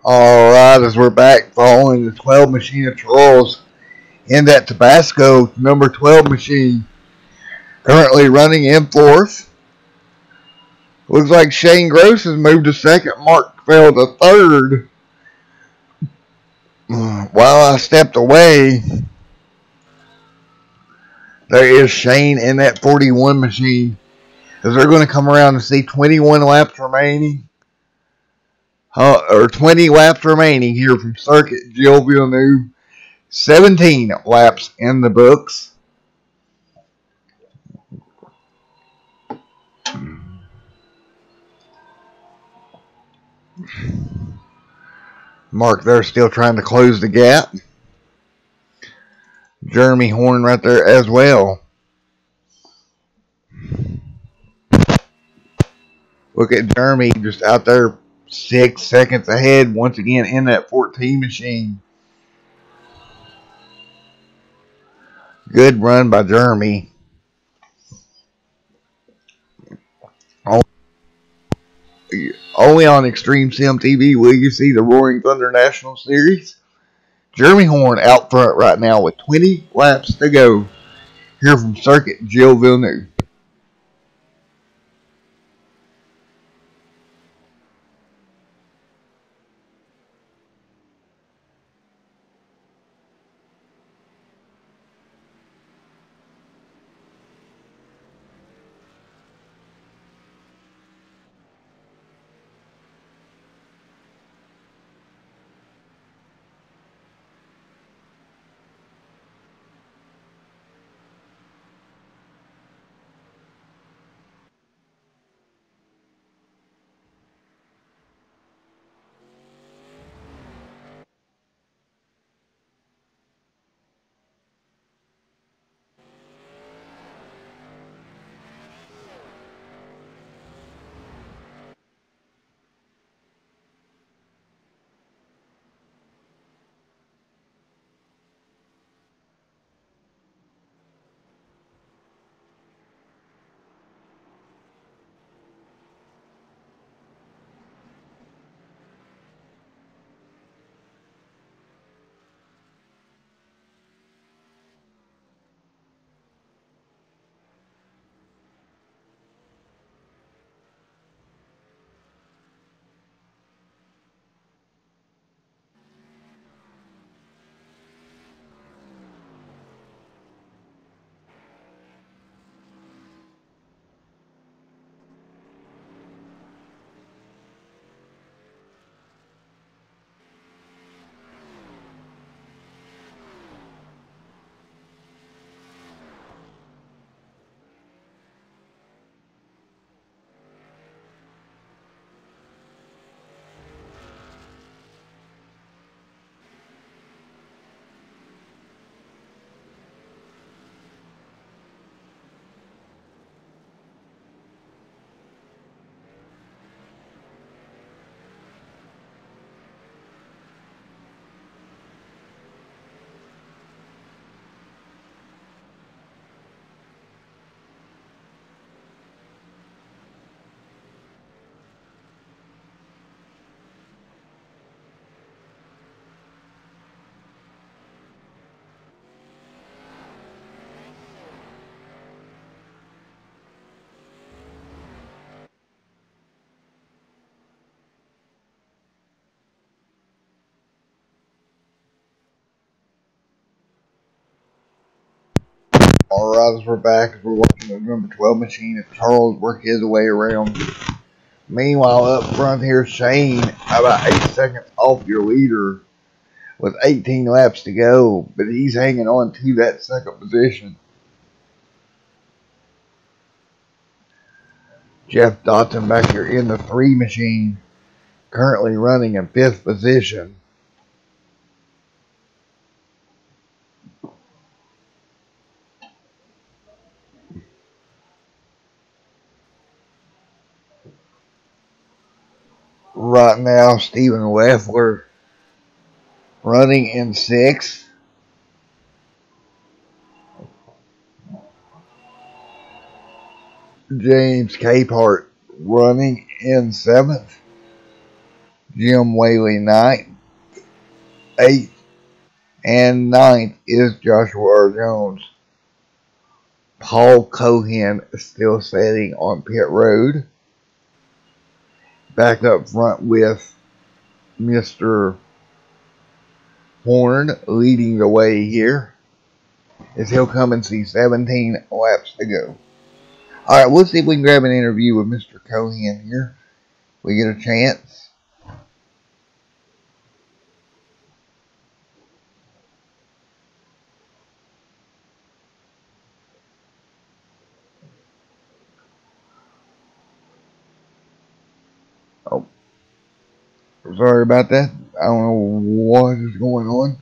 Alright, as we're back following the 12 machine of Charles in that Tabasco number 12 machine. Currently running in fourth. Looks like Shane Gross has moved to second. Mark fell to third. While I stepped away, there is Shane in that 41 machine. As they're going to come around and see 21 laps remaining. Or 20 laps remaining here from circuit Gilles Villeneuve. 17 laps in the books. Mark there still trying to close the gap. Jeremy Horn right there as well. Look at Jeremy just out there 6 seconds ahead once again in that 14 machine. Good run by Jeremy. Only on Extreme Sim TV will you see the Roaring Thunder National Series. Jeremy Horn out front right now with 20 laps to go. Here from circuit Gilles Villeneuve. Alright, as we're back, as we're watching the number 12 machine as Charles work his way around. Meanwhile, up front here, Shane, about 8 seconds off your leader with 18 laps to go, but he's hanging on to that second position. Jeff Dotson back here in the 3 machine, currently running in 5th position. Right now, Stephen Leffler running in 6th. James Capehart running in 7th. Jim Whaley ninth. 8th and ninth is Joshua R. Jones. Paul Cohan is still sitting on pit road. Back up front with Mr. Horn leading the way here as he'll come and see 17 laps to go. Alright, we'll see if we can grab an interview with Mr. Cohan here. We get a chance. Oh, sorry about that. I don't know what is going on.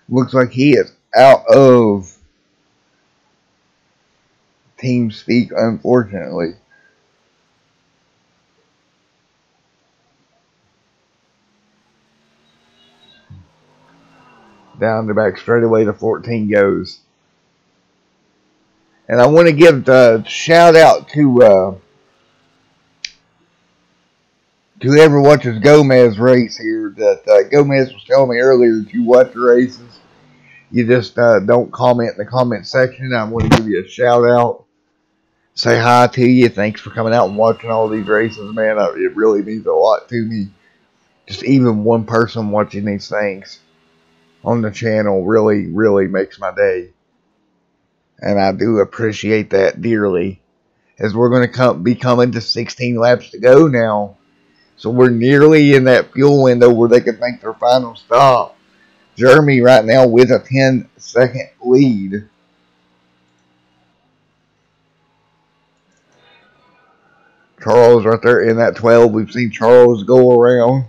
Looks like he is out of team speak, unfortunately. Down the back straightaway to 14 goes. And I want to give a shout out to whoever watches Gomez race here. That Gomez was telling me earlier that you watch the races. You just don't comment in the comment section. I want to give you a shout out. Say hi to you. Thanks for coming out and watching all these races, man. It really means a lot to me. Just even one person watching these things on the channel really, really makes my day. And I do appreciate that dearly. As we're going to be coming to 16 laps to go now. So we're nearly in that fuel window where they can make their final stop. Jeremy right now with a 10-second lead. Charles right there in that 12. We've seen Charles go around,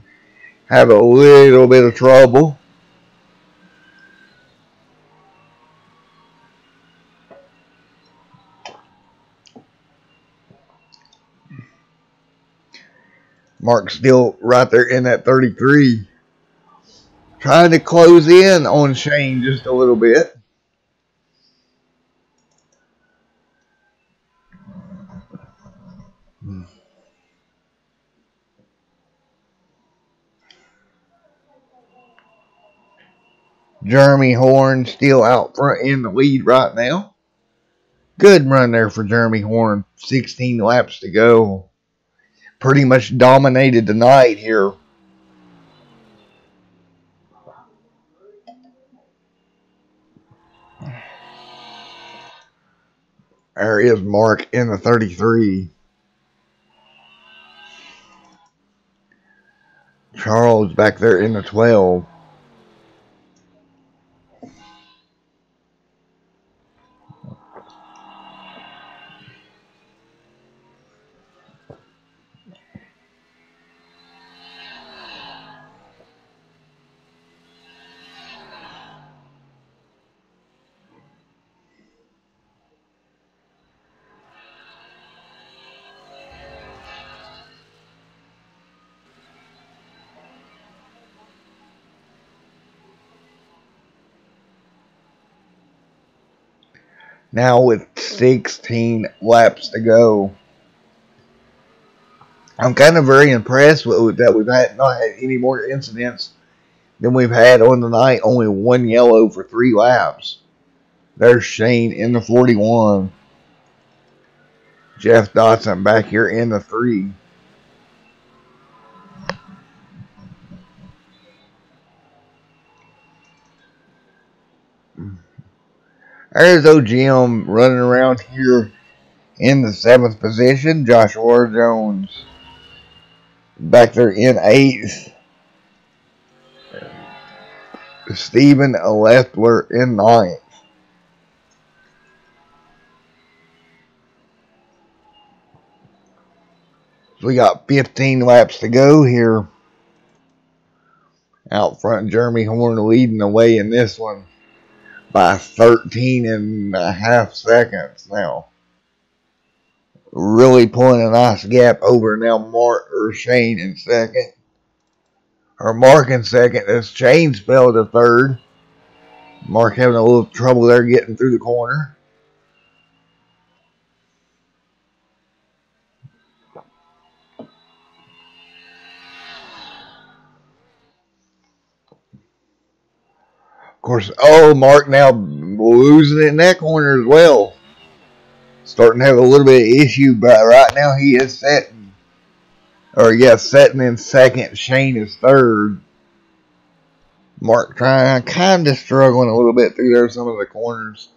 have a little bit of trouble. Mark's still right there in that 33. Trying to close in on Shane just a little bit. Jeremy Horn still out front in the lead right now. Good run there for Jeremy Horn. 16 laps to go. Pretty much dominated the night here. There is Mark in the 33. Charles back there in the 12. Now with 16 laps to go. I'm kind of very impressed with that we've not had any more incidents than we've had on the night. Only one yellow for 3 laps. There's Shane in the 41. Jeff Dotson back here in the 3. There's OGM running around here in the 7th position. Joshua Jones back there in 8th. Stephen Leffler in 9th. So we got 15 laps to go here. Out front, Jeremy Horn leading the way in this one by 13.5 seconds now. Really pulling a nice gap over now. Mark or Shane in second. Or Mark in second as Shane fell to third. Mark having a little trouble there getting through the corner. course, Mark now losing it in that corner as well. Starting to have a little bit of issue, but right now he is setting. Setting in second. Shane is third. Mark kind of struggling a little bit through there, some of the corners.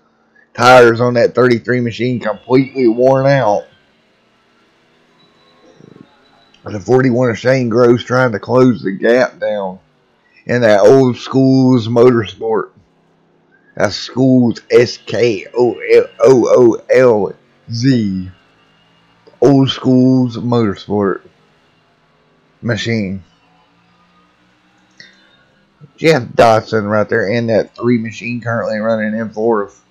Tires on that 33 machine completely worn out. The 41 of Shane Gross trying to close the gap down in that old Schools Motorsport. That's Schools SKOOLZ. Old Schools Motorsport machine. Jeff Dotson right there in that 3 machine currently running in fourth.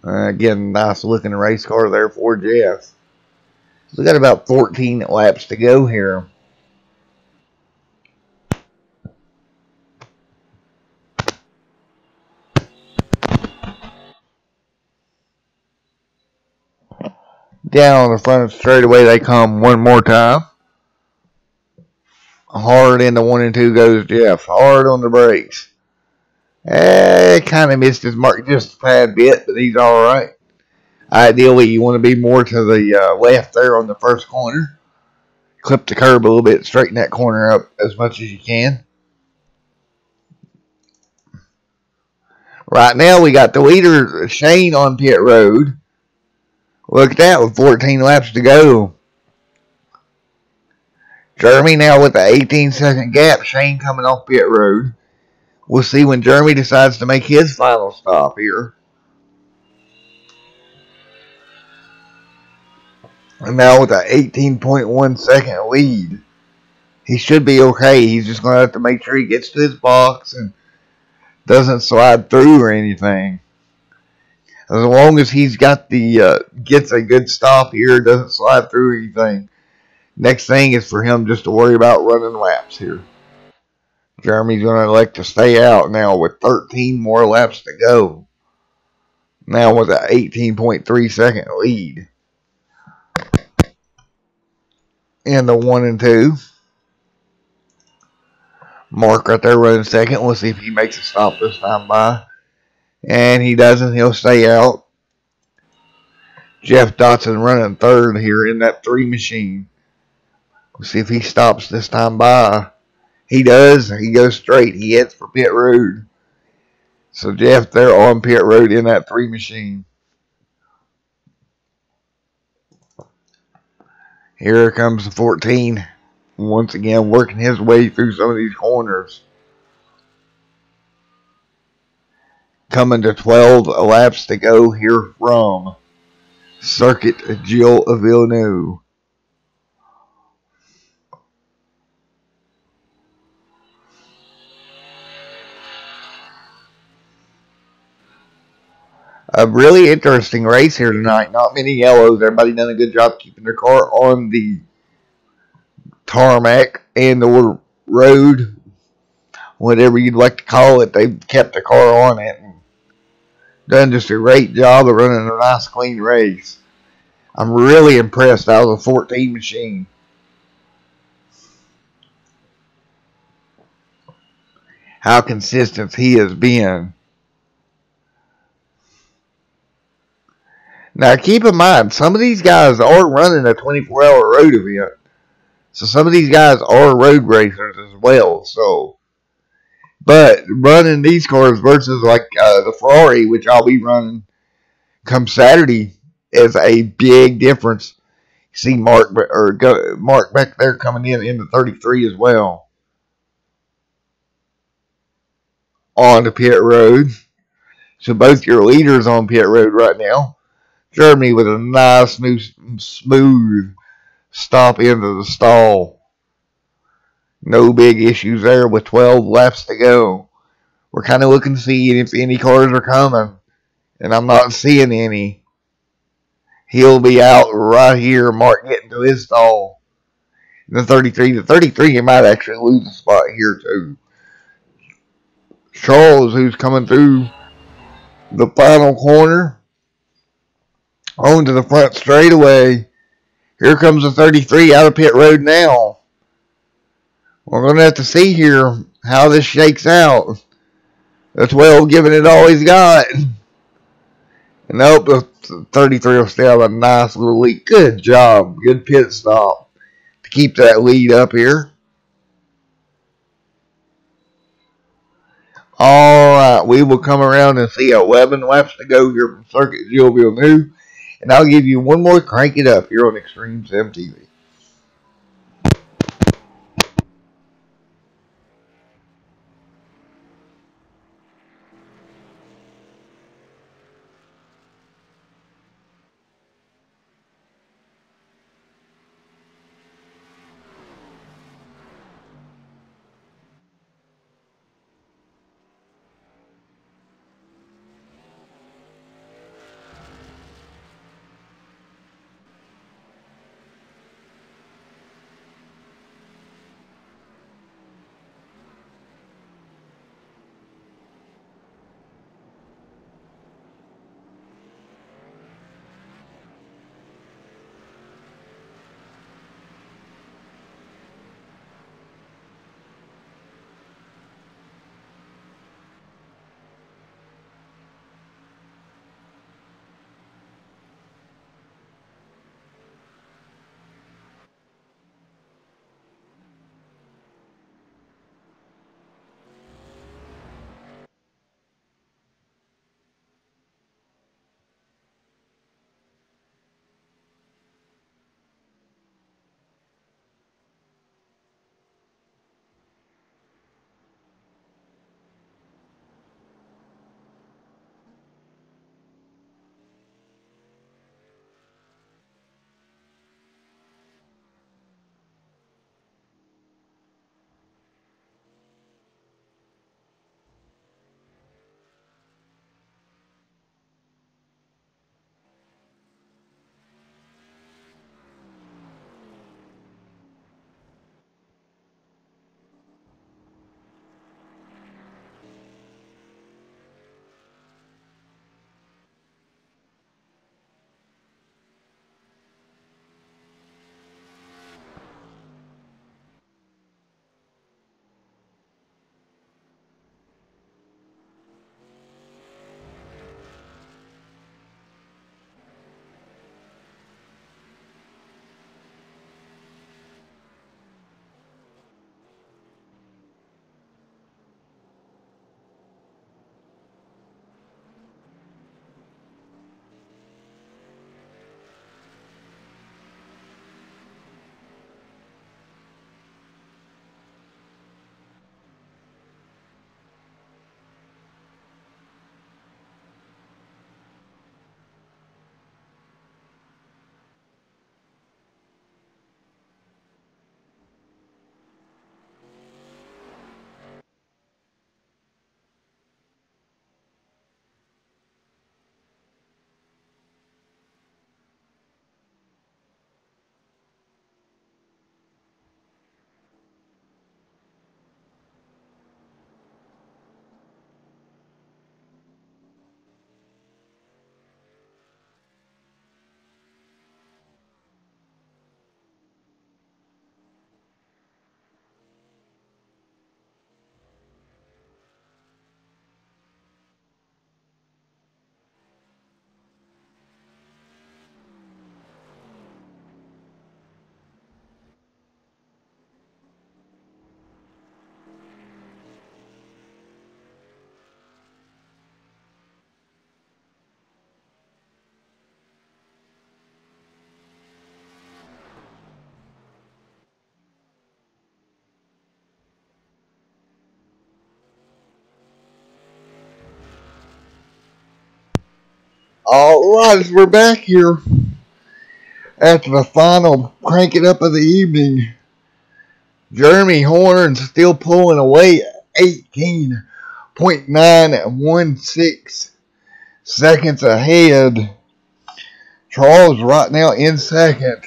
Again, nice looking race car there for Jeff. We got about 14 laps to go here. Down on the front of the straightaway they come one more time. Hard into 1 and 2 goes Jeff. Hard on the brakes. Kind of missed his mark just a tad bit, but he's alright. Ideally, you want to be more to the left there on the first corner. Clip the curb a little bit, straighten that corner up as much as you can. Right now, we got the leader, Shane, on pit road. Look at that, with 14 laps to go. Jeremy now with the 18-second gap. Shane coming off pit road. We'll see when Jeremy decides to make his final stop here. And now with an 18.1 second lead. He should be okay. He's just going to have to make sure he gets to his box and doesn't slide through or anything. As long as he's got gets a good stop here, doesn't slide through anything. Next thing is for him just to worry about running laps here. Jeremy's going to elect to stay out now with 13 more laps to go. Now with an 18.3 second lead. In the 1 and 2. Mark right there running second. We'll see if he makes a stop this time by. And he doesn't. He'll stay out. Jeff Dotson running third here in that 3 machine. We'll see if he stops this time by. He does. He goes straight. He heads for pit road. So Jeff there on pit road in that 3 machine. Here comes the 14. Once again working his way through some of these corners. Coming to 12 laps to go here from Circuit Gilles Villeneuve. A really interesting race here tonight. Not many yellows. Everybody done a good job keeping their car on the tarmac and the road. Whatever you'd like to call it. They've kept the car on it. And done just a great job of running a nice clean race. I'm really impressed out of the 14 machine. How consistent he has been. Now keep in mind, some of these guys are running a 24-hour road event. So some of these guys are road racers as well. But running these cars versus like the Ferrari, which I'll be running come Saturday, is a big difference. You see Mark back there coming in the 33 as well. On the pit road. So both your leaders on pit road right now. Jeremy with a nice, new, smooth stop into the stall. No big issues there with 12 laps to go. We're kind of looking to see if any cars are coming. And I'm not seeing any. He'll be out right here. Mark getting to his stall. The 33, he might actually lose a spot here too. Charles, who's coming through the final corner. Onto the front straightaway. Here comes the 33 out of pit road now. We're going to have to see here how this shakes out. That's well giving it all he's got. And nope, the 33 will stay out of a nice little lead. Good job. Good pit stop to keep that lead up here. Alright, we will come around and see 11 laps to go here from Circuit Gilles Villeneuve. And I'll give you one more crank it up here on Extreme Sim TV. Alright, we're back here after the final crank it up of the evening. Jeremy Horns still pulling away at 18.916 seconds ahead. Charles right now in second.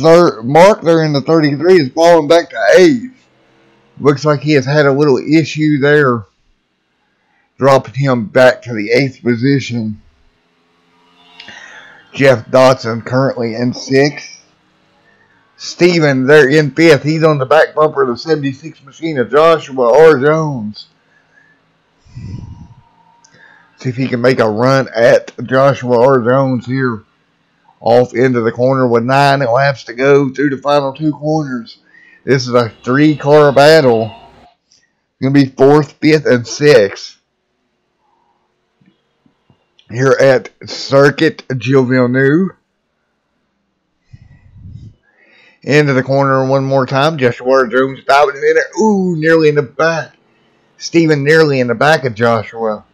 Mark there in the 33 is falling back to 8th. Looks like he has had a little issue there, dropping him back to the 8th position. Jeff Dotson currently in 6th. Steven there in 5th. He's on the back bumper of the 76 machine of Joshua R. Jones. See if he can make a run at Joshua R. Jones here. Off into the corner with 9 laps to go through the final 2 corners. This is a 3-car battle. Going to be 4th, 5th, and 6th. Here at Circuit Gilles Villeneuve. Into the corner one more time. Joshua Jones diving in there. Ooh, nearly in the back. Steven nearly in the back of Joshua.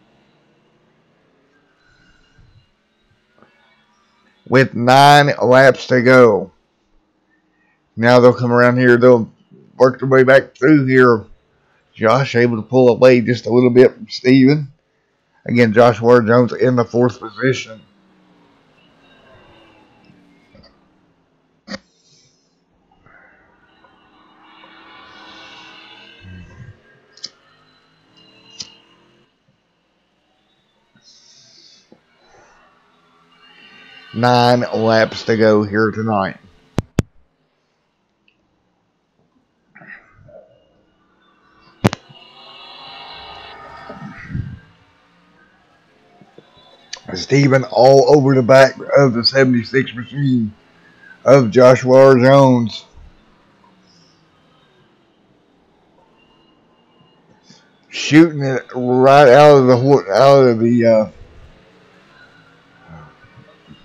With 9 laps to go. Now they'll come around here. They'll work their way back through here. Josh able to pull away just a little bit from Steven. Again, Joshua Jones in the 4th position. Nine laps to go here tonight. Steven all over the back of the 76 machine of Joshua R. Jones. Shooting it right out of the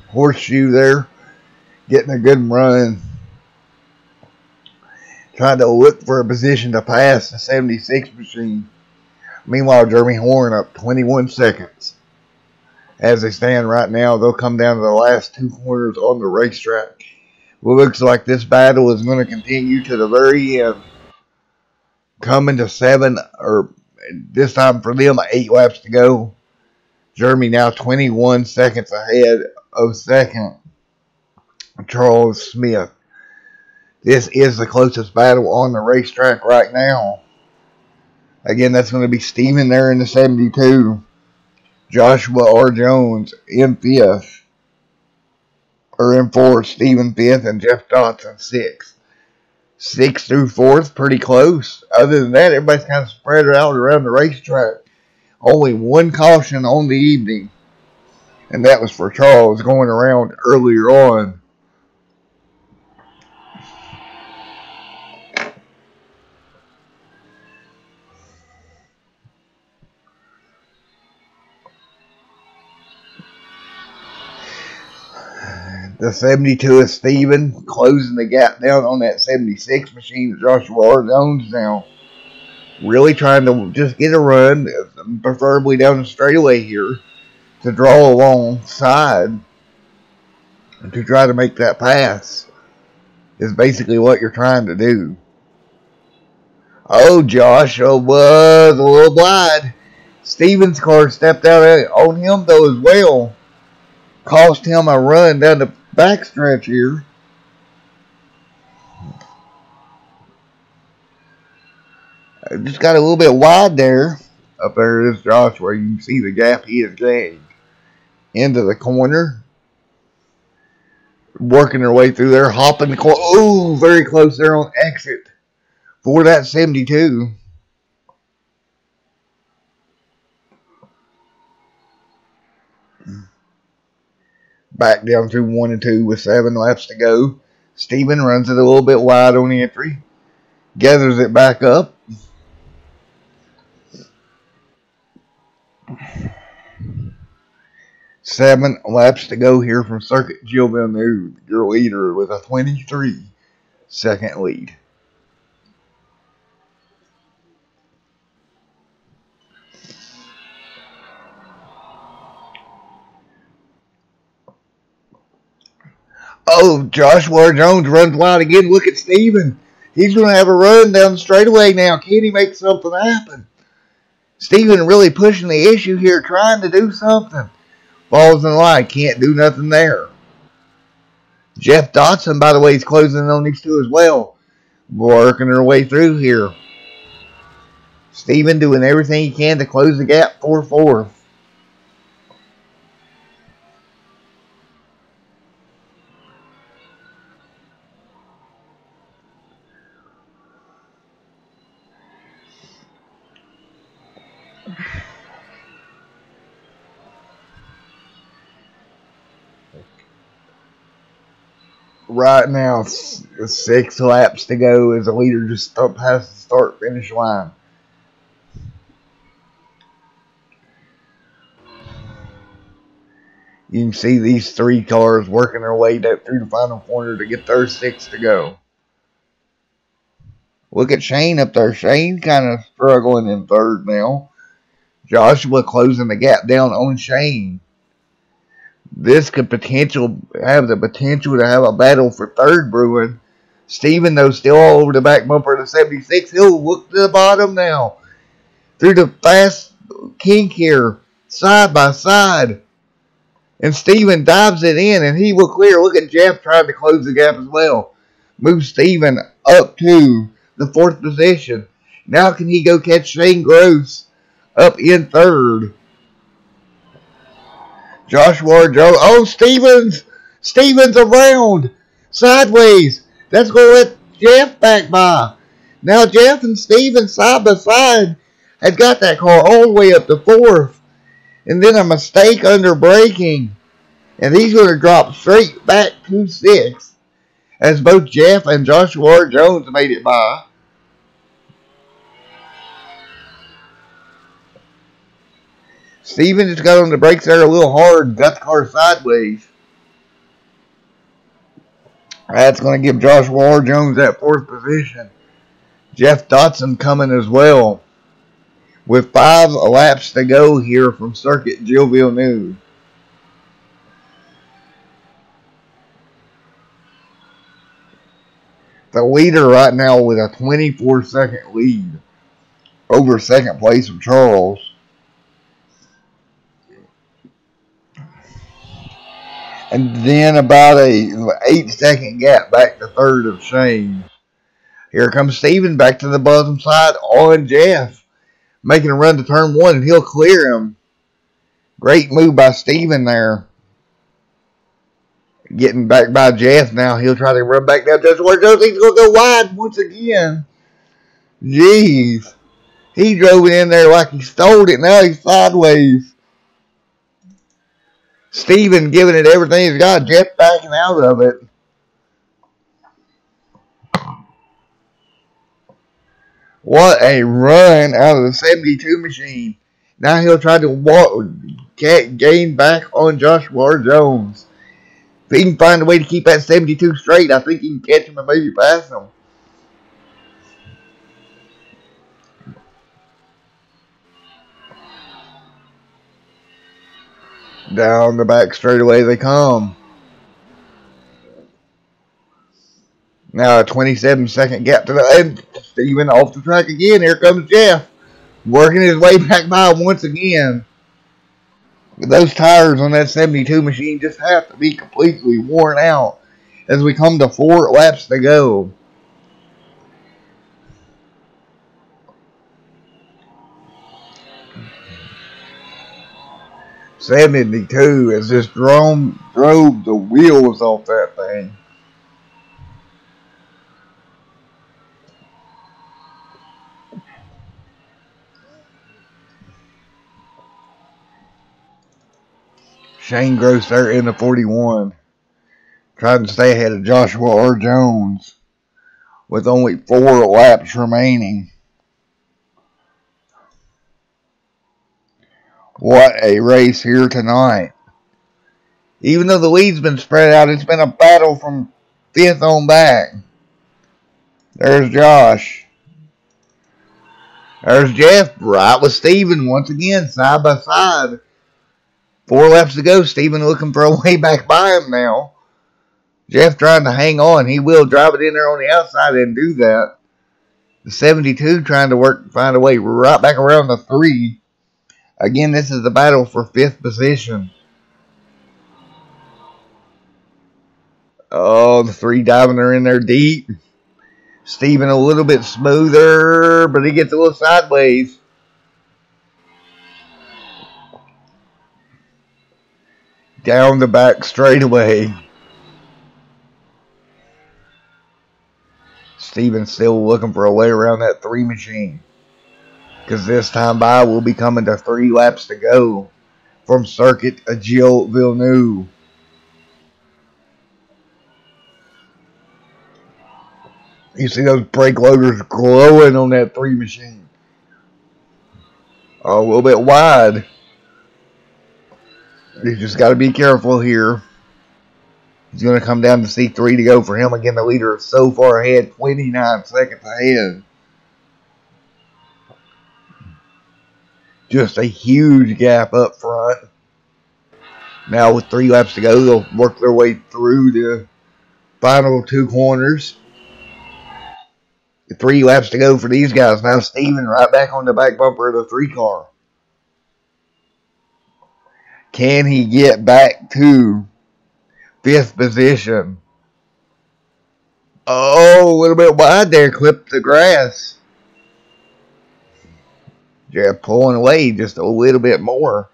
horseshoe there. Getting a good run. Trying to look for a position to pass the 76 machine. Meanwhile, Jeremy Horn up 21 seconds. As they stand right now, they'll come down to the last 2 corners on the racetrack. Well, looks like this battle is going to continue to the very end. Coming to 7, or this time for them, 8 laps to go. Jeremy now 21 seconds ahead of second, Charles Smith. This is the closest battle on the racetrack right now. Again, that's going to be Steven there in the 72. Joshua R. Jones in 5th. Or in 4th, Steven 5th, and Jeff Dotson 6th. 6th through 4th, pretty close. Other than that, everybody's kind of spread out around the racetrack. Only one caution on the evening. And that was for Charles going around earlier on. The 72 is Steven, closing the gap down on that 76 machine. Joshua R. Jones now really trying to just get a run, preferably down the straightaway here, to draw alongside to try to make that pass. Is basically what you're trying to do. Oh, Joshua was a little wide. Steven's car stepped out on him though as well. Cost him a run down the backstretch here. Just got a little bit wide there. Up there is Joshua. You can see the gap he has gained. Into the corner. Working their way through there. Hopping the corner. Oh, very close there on exit. For that 72. Back down through 1 and 2 with 7 laps to go. Steven runs it a little bit wide on the entry. Gathers it back up. Seven laps to go here from Circuit Gilles Villeneuve, your leader with a 23-second lead. Oh, Joshua Jones runs wide again. Look at Steven. He's going to have a run down the straightaway now. Can he make something happen? Steven really pushing the issue here, trying to do something. Falls in the line. Can't do nothing there. Jeff Dotson, by the way, is closing in on these two as well. Working their way through here. Steven doing everything he can to close the gap 4-4. Right now, 6 laps to go as the leader just past the start-finish line. You can see these 3 cars working their way up through the final corner to get their 6 to go. Look at Shane up there. Shane kind of struggling in third now. Joshua closing the gap down on Shane. This could have the potential to have a battle for third brewing. Steven, though, still all over the back bumper of the 76. He'll look to the bottom now. Through the fast kink here, side by side. And Steven dives it in, and he will clear. Look at Jeff trying to close the gap as well. Moves Steven up to the 4th position. Now can he go catch Shane Gross up in 3rd? Joshua Joe. Oh, Stevens around. Sideways. That's going to let Jeff back by. Now Jeff and Steven side by side had got that car all the way up to 4th. And then a mistake under braking. And he's going to drop straight back to 6th. As both Jeff and Joshua Jones made it by. Steven just got on the brakes there a little hard, got the car sideways. That's going to give Joshua Jones that 4th position. Jeff Dotson coming as well. With 5 laps to go here from circuit Gilles Villeneuve. The leader right now with a 24-second lead over 2nd place of Charles. And then about a 8-second gap back to 3rd of Shane. Here comes Steven back to the bottom side on Jeff. Making a run to turn 1 and he'll clear him. Great move by Steven there. Getting back by Jeff now. He'll try to run back down just where Jones. He's going to go wide once again. Jeez. He drove it in there like he stole it. Now he's sideways. Steven giving it everything he's got. Jeff backing out of it. What a run out of the 72 machine. Now he'll try to gain back on Joshua Jones. If he can find a way to keep that 72 straight, I think he can catch him and maybe pass him. Down the back straightaway they come. Now a 27-second gap to the end. Steven off the track again. Here comes Jeff. Working his way back by once again. Those tires on that 72 machine just have to be completely worn out as we come to 4 laps to go. '72 has just drove the wheels off that thing. Shane Gross there in the 41. Trying to stay ahead of Joshua R. Jones with only 4 laps remaining. What a race here tonight. Even though the lead's been spread out, it's been a battle from 5th on back. There's Josh. There's Jeff right with Steven once again, side by side. 4 laps to go. Steven looking for a way back by him now. Jeff trying to hang on. He will drive it in there on the outside and do that. The 72 trying to find a way right back around the 3. Again, this is the battle for 5th position. Oh, the 3 diving her in there deep. Steven a little bit smoother, but he gets a little sideways. Down the back straightaway. Steven still looking for a way around that 3 machine. Because this time by will be coming to 3 laps to go from circuit Gilles Villeneuve. You see those brake loaders glowing on that 3 machine. A little bit wide. You just got to be careful here. He's going to come down to C3 to go for him. Again, the leader is so far ahead, 29 seconds ahead. Just a huge gap up front. Now with 3 laps to go, they'll work their way through the final 2 corners. 3 laps to go for these guys. Now Steven right back on the back bumper of the 3 car. Can he get back to 5th position? Oh, a little bit wide there. Clipped the grass. Jeff pulling away just a little bit more.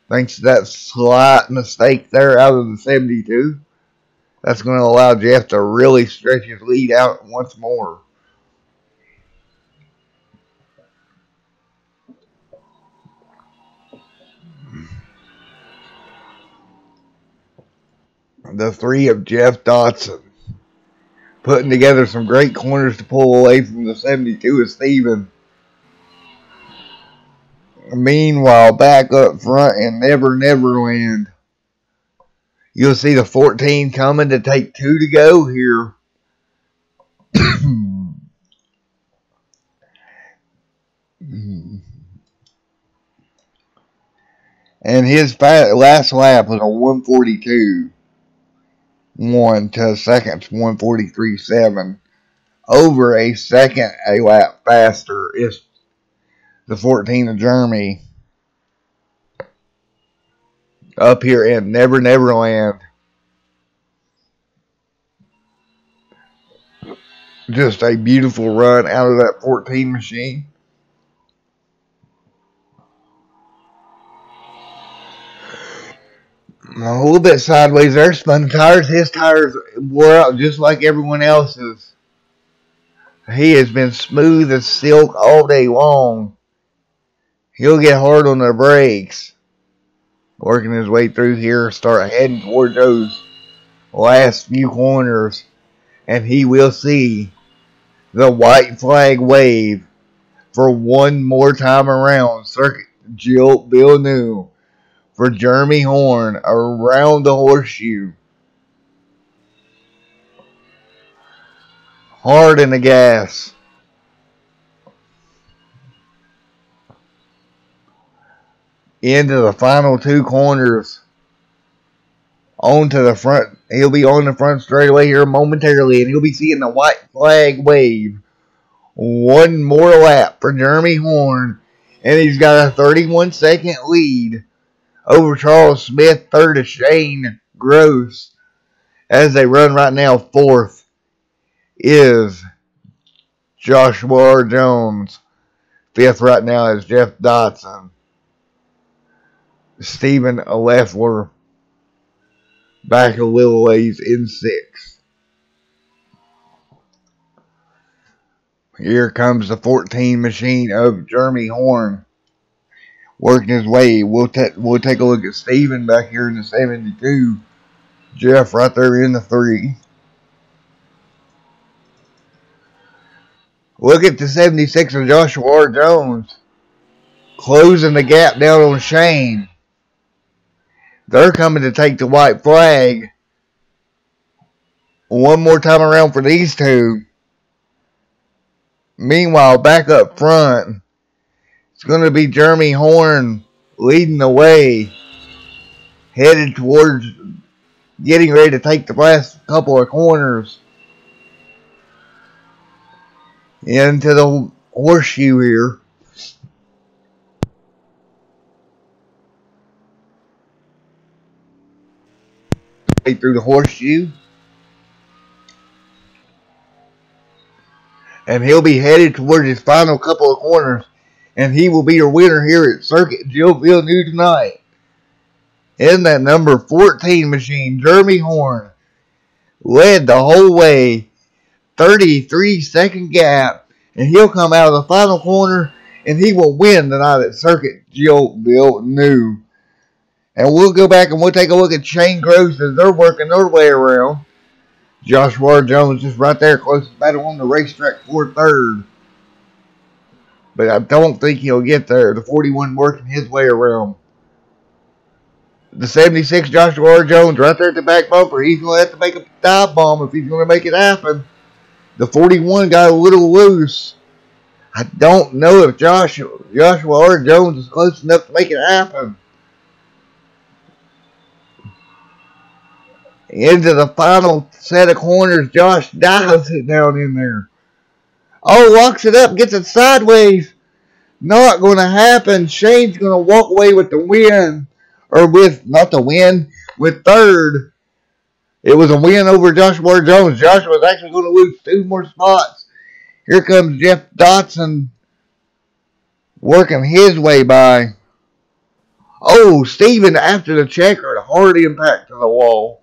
Thanks to that slight mistake there out of the 72. That's going to allow Jeff to really stretch his lead out once more. The 3 of Jeff Dotson. Putting together some great corners to pull away from the 72 of Steven. Meanwhile, back up front in Never Neverland, you'll see the 14 coming to take 2 to go here. And his last lap was a 142. 1 to seconds, 143.7. Over a second a lap faster is the 14 of Jeremy. Up here in Never Neverland. Just a beautiful run out of that 14 machine. A little bit sideways there. Spun tires. His tires wore out just like everyone else's. He has been smooth as silk all day long. He'll get hard on the brakes. Working his way through here. Start heading towards those last few corners. And he will see the white flag wave for one more time around. Circuit Gilles Villeneuve for Jeremy Horn around the horseshoe. Hard in the gas. Into the final 2 corners. Onto the front. He'll be on the front straightaway here momentarily. And he'll be seeing the white flag wave. One more lap for Jeremy Horn. And he's got a 31-second lead over Charles Smith. Third to Shane Gross. As they run right now, 4th is Joshua R. Jones. 5th right now is Jeff Dotson. Stephen Leffler back a little ways in 6th. Here comes the 14 machine of Jeremy Horn working his way. We'll take a look at Stephen back here in the 72. Jeff right there in the 3. Look at the 76 of Joshua R. Jones closing the gap down on Shane. They're coming to take the white flag. One more time around for these 2. Meanwhile, back up front, it's going to be Jeremy Horn leading the way. Headed towards getting ready to take the last couple of corners. Into the horseshoe here. Through the horseshoe. And he'll be headed towards his final couple of corners. And he will be your winner here at Circuit Gilles Villeneuve tonight. In that number 14 machine, Jeremy Horn led the whole way. 33-second gap. And he'll come out of the final corner. And he will win tonight at Circuit Gilles Villeneuve. And we'll go back and we'll take a look at Shane Gross as they're working their way around. Joshua Jones is right there, closest battle on the racetrack for third. But I don't think he'll get there. The 41 working his way around. The 76 Joshua Jones right there at the back bumper. He's going to have to make a dive bomb if he's going to make it happen. The 41 got a little loose. I don't know if Joshua R. Jones is close enough to make it happen. Into the final set of corners, Josh dives it down in there. Oh, locks it up, gets it sideways. Not going to happen. Shane's going to walk away with the win. Or with, not the win, with third. It was a win over Joshua Jones. Joshua was actually going to lose 2 more spots. Here comes Jeff Dotson working his way by. Oh, Steven after the checkered. Hard impact to the wall.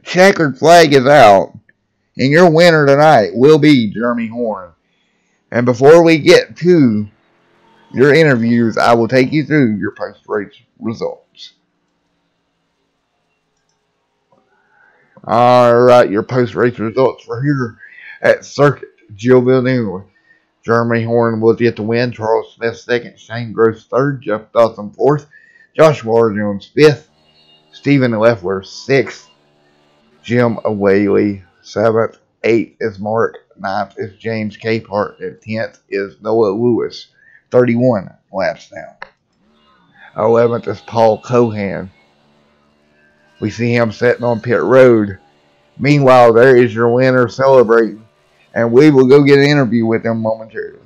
Checkered flag is out. And your winner tonight will be Jeremy Horn. And before we get to your interviews, I will take you through your post-race results. Alright, your post-race results for here at Circuit. Gilles Villeneuve. Jeremy Horn will get the win. Charles Smith second. Shane Gross third. Jeff Dawson fourth. Joshua R. Jones fifth. Stephen Leffler sixth. Jim Awaley seventh. Eighth is Mark. Ninth is James Capehart. And 10th is Noah Lewis. 31 laps now. 11th is Paul Cohan. We see him sitting on pit road. Meanwhile, there is your winner celebrating. And we will go get an interview with him momentarily.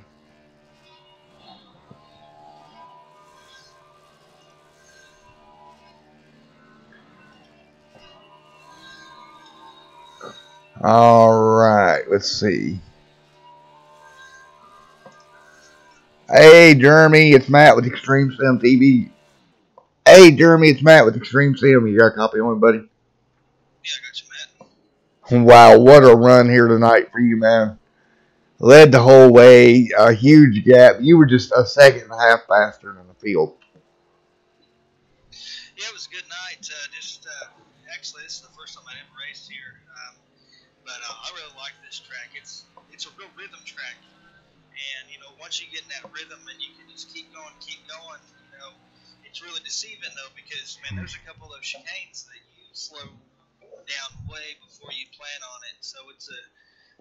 Alright, let's see. Hey, Jeremy, it's Matt with Extreme Sim TV. Hey, Jeremy, it's Matt with Extreme Sim. You got a copy on me, buddy? Yeah, I got you, Matt. Wow, what a run here tonight for you, man. Led the whole way, a huge gap. You were just a second and a half faster than the field. Yeah, it was a good night. Actually, this is the first time I ever raced here. But I really like this track. It's a real rhythm track. And, once you get in that rhythm and you can just keep going, it's really deceiving, though, because, man, there's a couple of chicanes that you slow down way before you plan on it. So it's a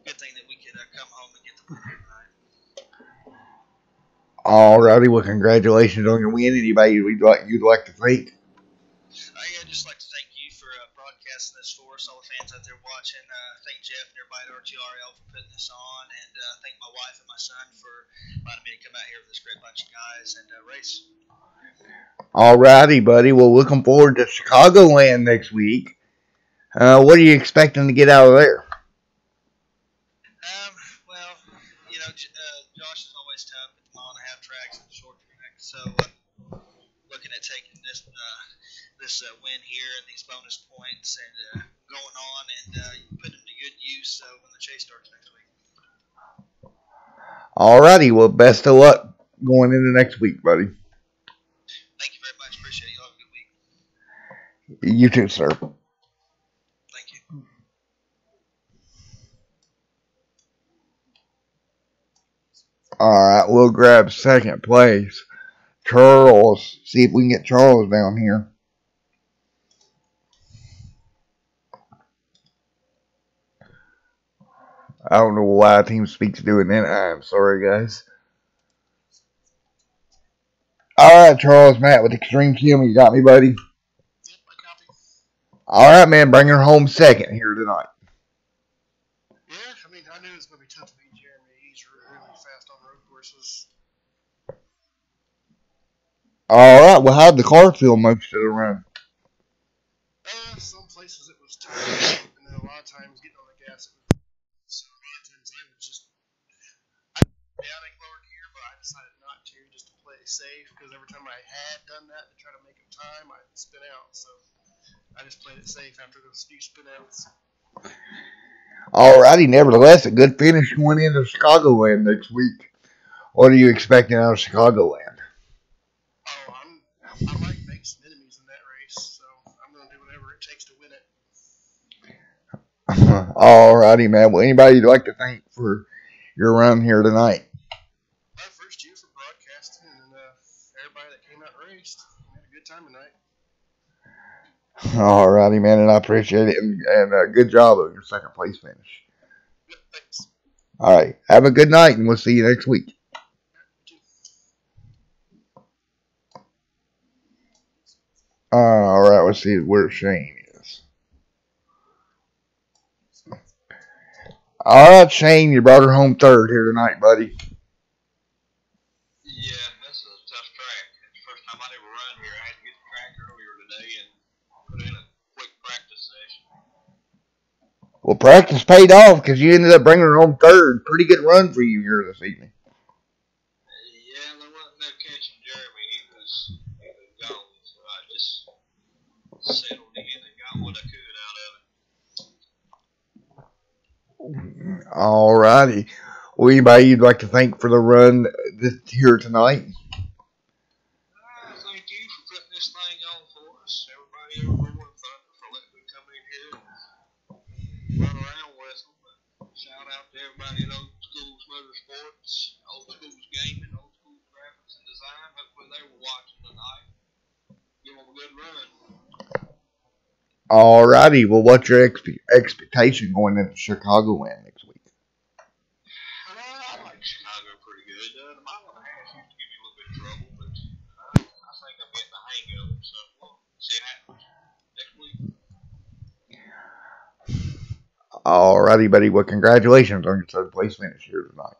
good thing that we could come home and get the win tonight. Alrighty, well, congratulations on your win. Anybody you'd like to thank? I'd just like to thank you for broadcasting this for us, all the fans out there watching. Thank Jeff and everybody at RTRL for putting this on, and thank my wife and my son for allowing me to come out here with this great bunch of guys and race. Alrighty, buddy. Well, looking forward to Chicagoland next week. What are you expecting to get out of there? Josh is always tough at the mile and a half tracks and the short track. So looking at taking this win here and these bonus points and going on and putting them to good use when the chase starts next week. Alrighty, well, best of luck going into next week, buddy. Thank you very much. Appreciate it. You have a good week. You too, sir. Thank you. Alright, we'll grab second place. Charles. See if we can get Charles down here. I don't know why TeamSpeak's doing that. I'm sorry, guys. Alright, Charles, Matt with Extreme Sim. You got me, buddy? Yep, I copy. Alright, man. Bring her home second here tonight. Yeah, I knew it was going to be tough to beat Jeremy. He's really fast on road courses. Alright, well, how'd the car feel most of the run? Some places it was tough, and then a lot of times getting on the gas, so a lot of times I was just doubting lower gear, but I decided not to, just to play it safe, because every time I had done that to try to make up time, I'd spin out, so I just played it safe after those few spin outs. Alrighty, nevertheless, a good finish going into Chicagoland next week. What are you expecting out of Chicagoland? Oh, I might make some enemies in that race, so I'm going to do whatever it takes to win it. Alrighty, man. Well, anybody you'd like to thank for your run here tonight? First, you for broadcasting, and everybody that came out and raced. We had a good time tonight. Alrighty, man, and I appreciate it. And good job of your second place finish. Yep, thanks. All right. Have a good night, and we'll see you next week. All right. Let's see where Shane is. All right, Shane, you brought her home third here tonight, buddy. Yeah, that's a tough track. It's the first time I'd ever run here. I had to get the track earlier today and put in a quick practice session. Well, practice paid off because you ended up bringing her home third. Pretty good run for you here this evening. Yeah, there wasn't no catching Jeremy. He was gone, so I just settled in and got what I could out of it. All righty. Well, anybody you'd like to thank for the run here tonight? Thank you for putting this thing on for us. Everybody over Rolling Thunder for letting me come in here and run around with them. Shout out to everybody at Old School's Motorsports, Old School's Gaming, Old School's Graphics and Design. Hopefully they were watching tonight. Give them a good run. All righty. Well, what's your expectation going into Chicago win next week? I like Chicago pretty good. The mile and a half used to give me a little bit of trouble, but I think I'm getting the hang of it. So we'll see what happens next week. All righty, buddy. Well, congratulations on your third place finish here tonight.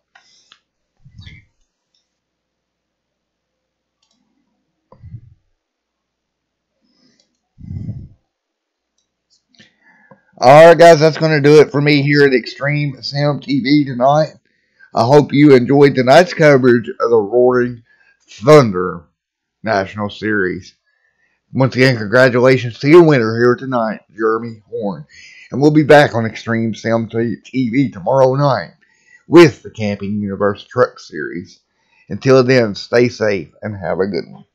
All right, guys, that's going to do it for me here at Extreme Sim TV tonight. I hope you enjoyed tonight's coverage of the Roaring Thunder National Series. Once again, congratulations to your winner here tonight, Jeremy Horn. And we'll be back on Extreme Sim TV tomorrow night with the Camping Universe Truck Series. Until then, stay safe and have a good one.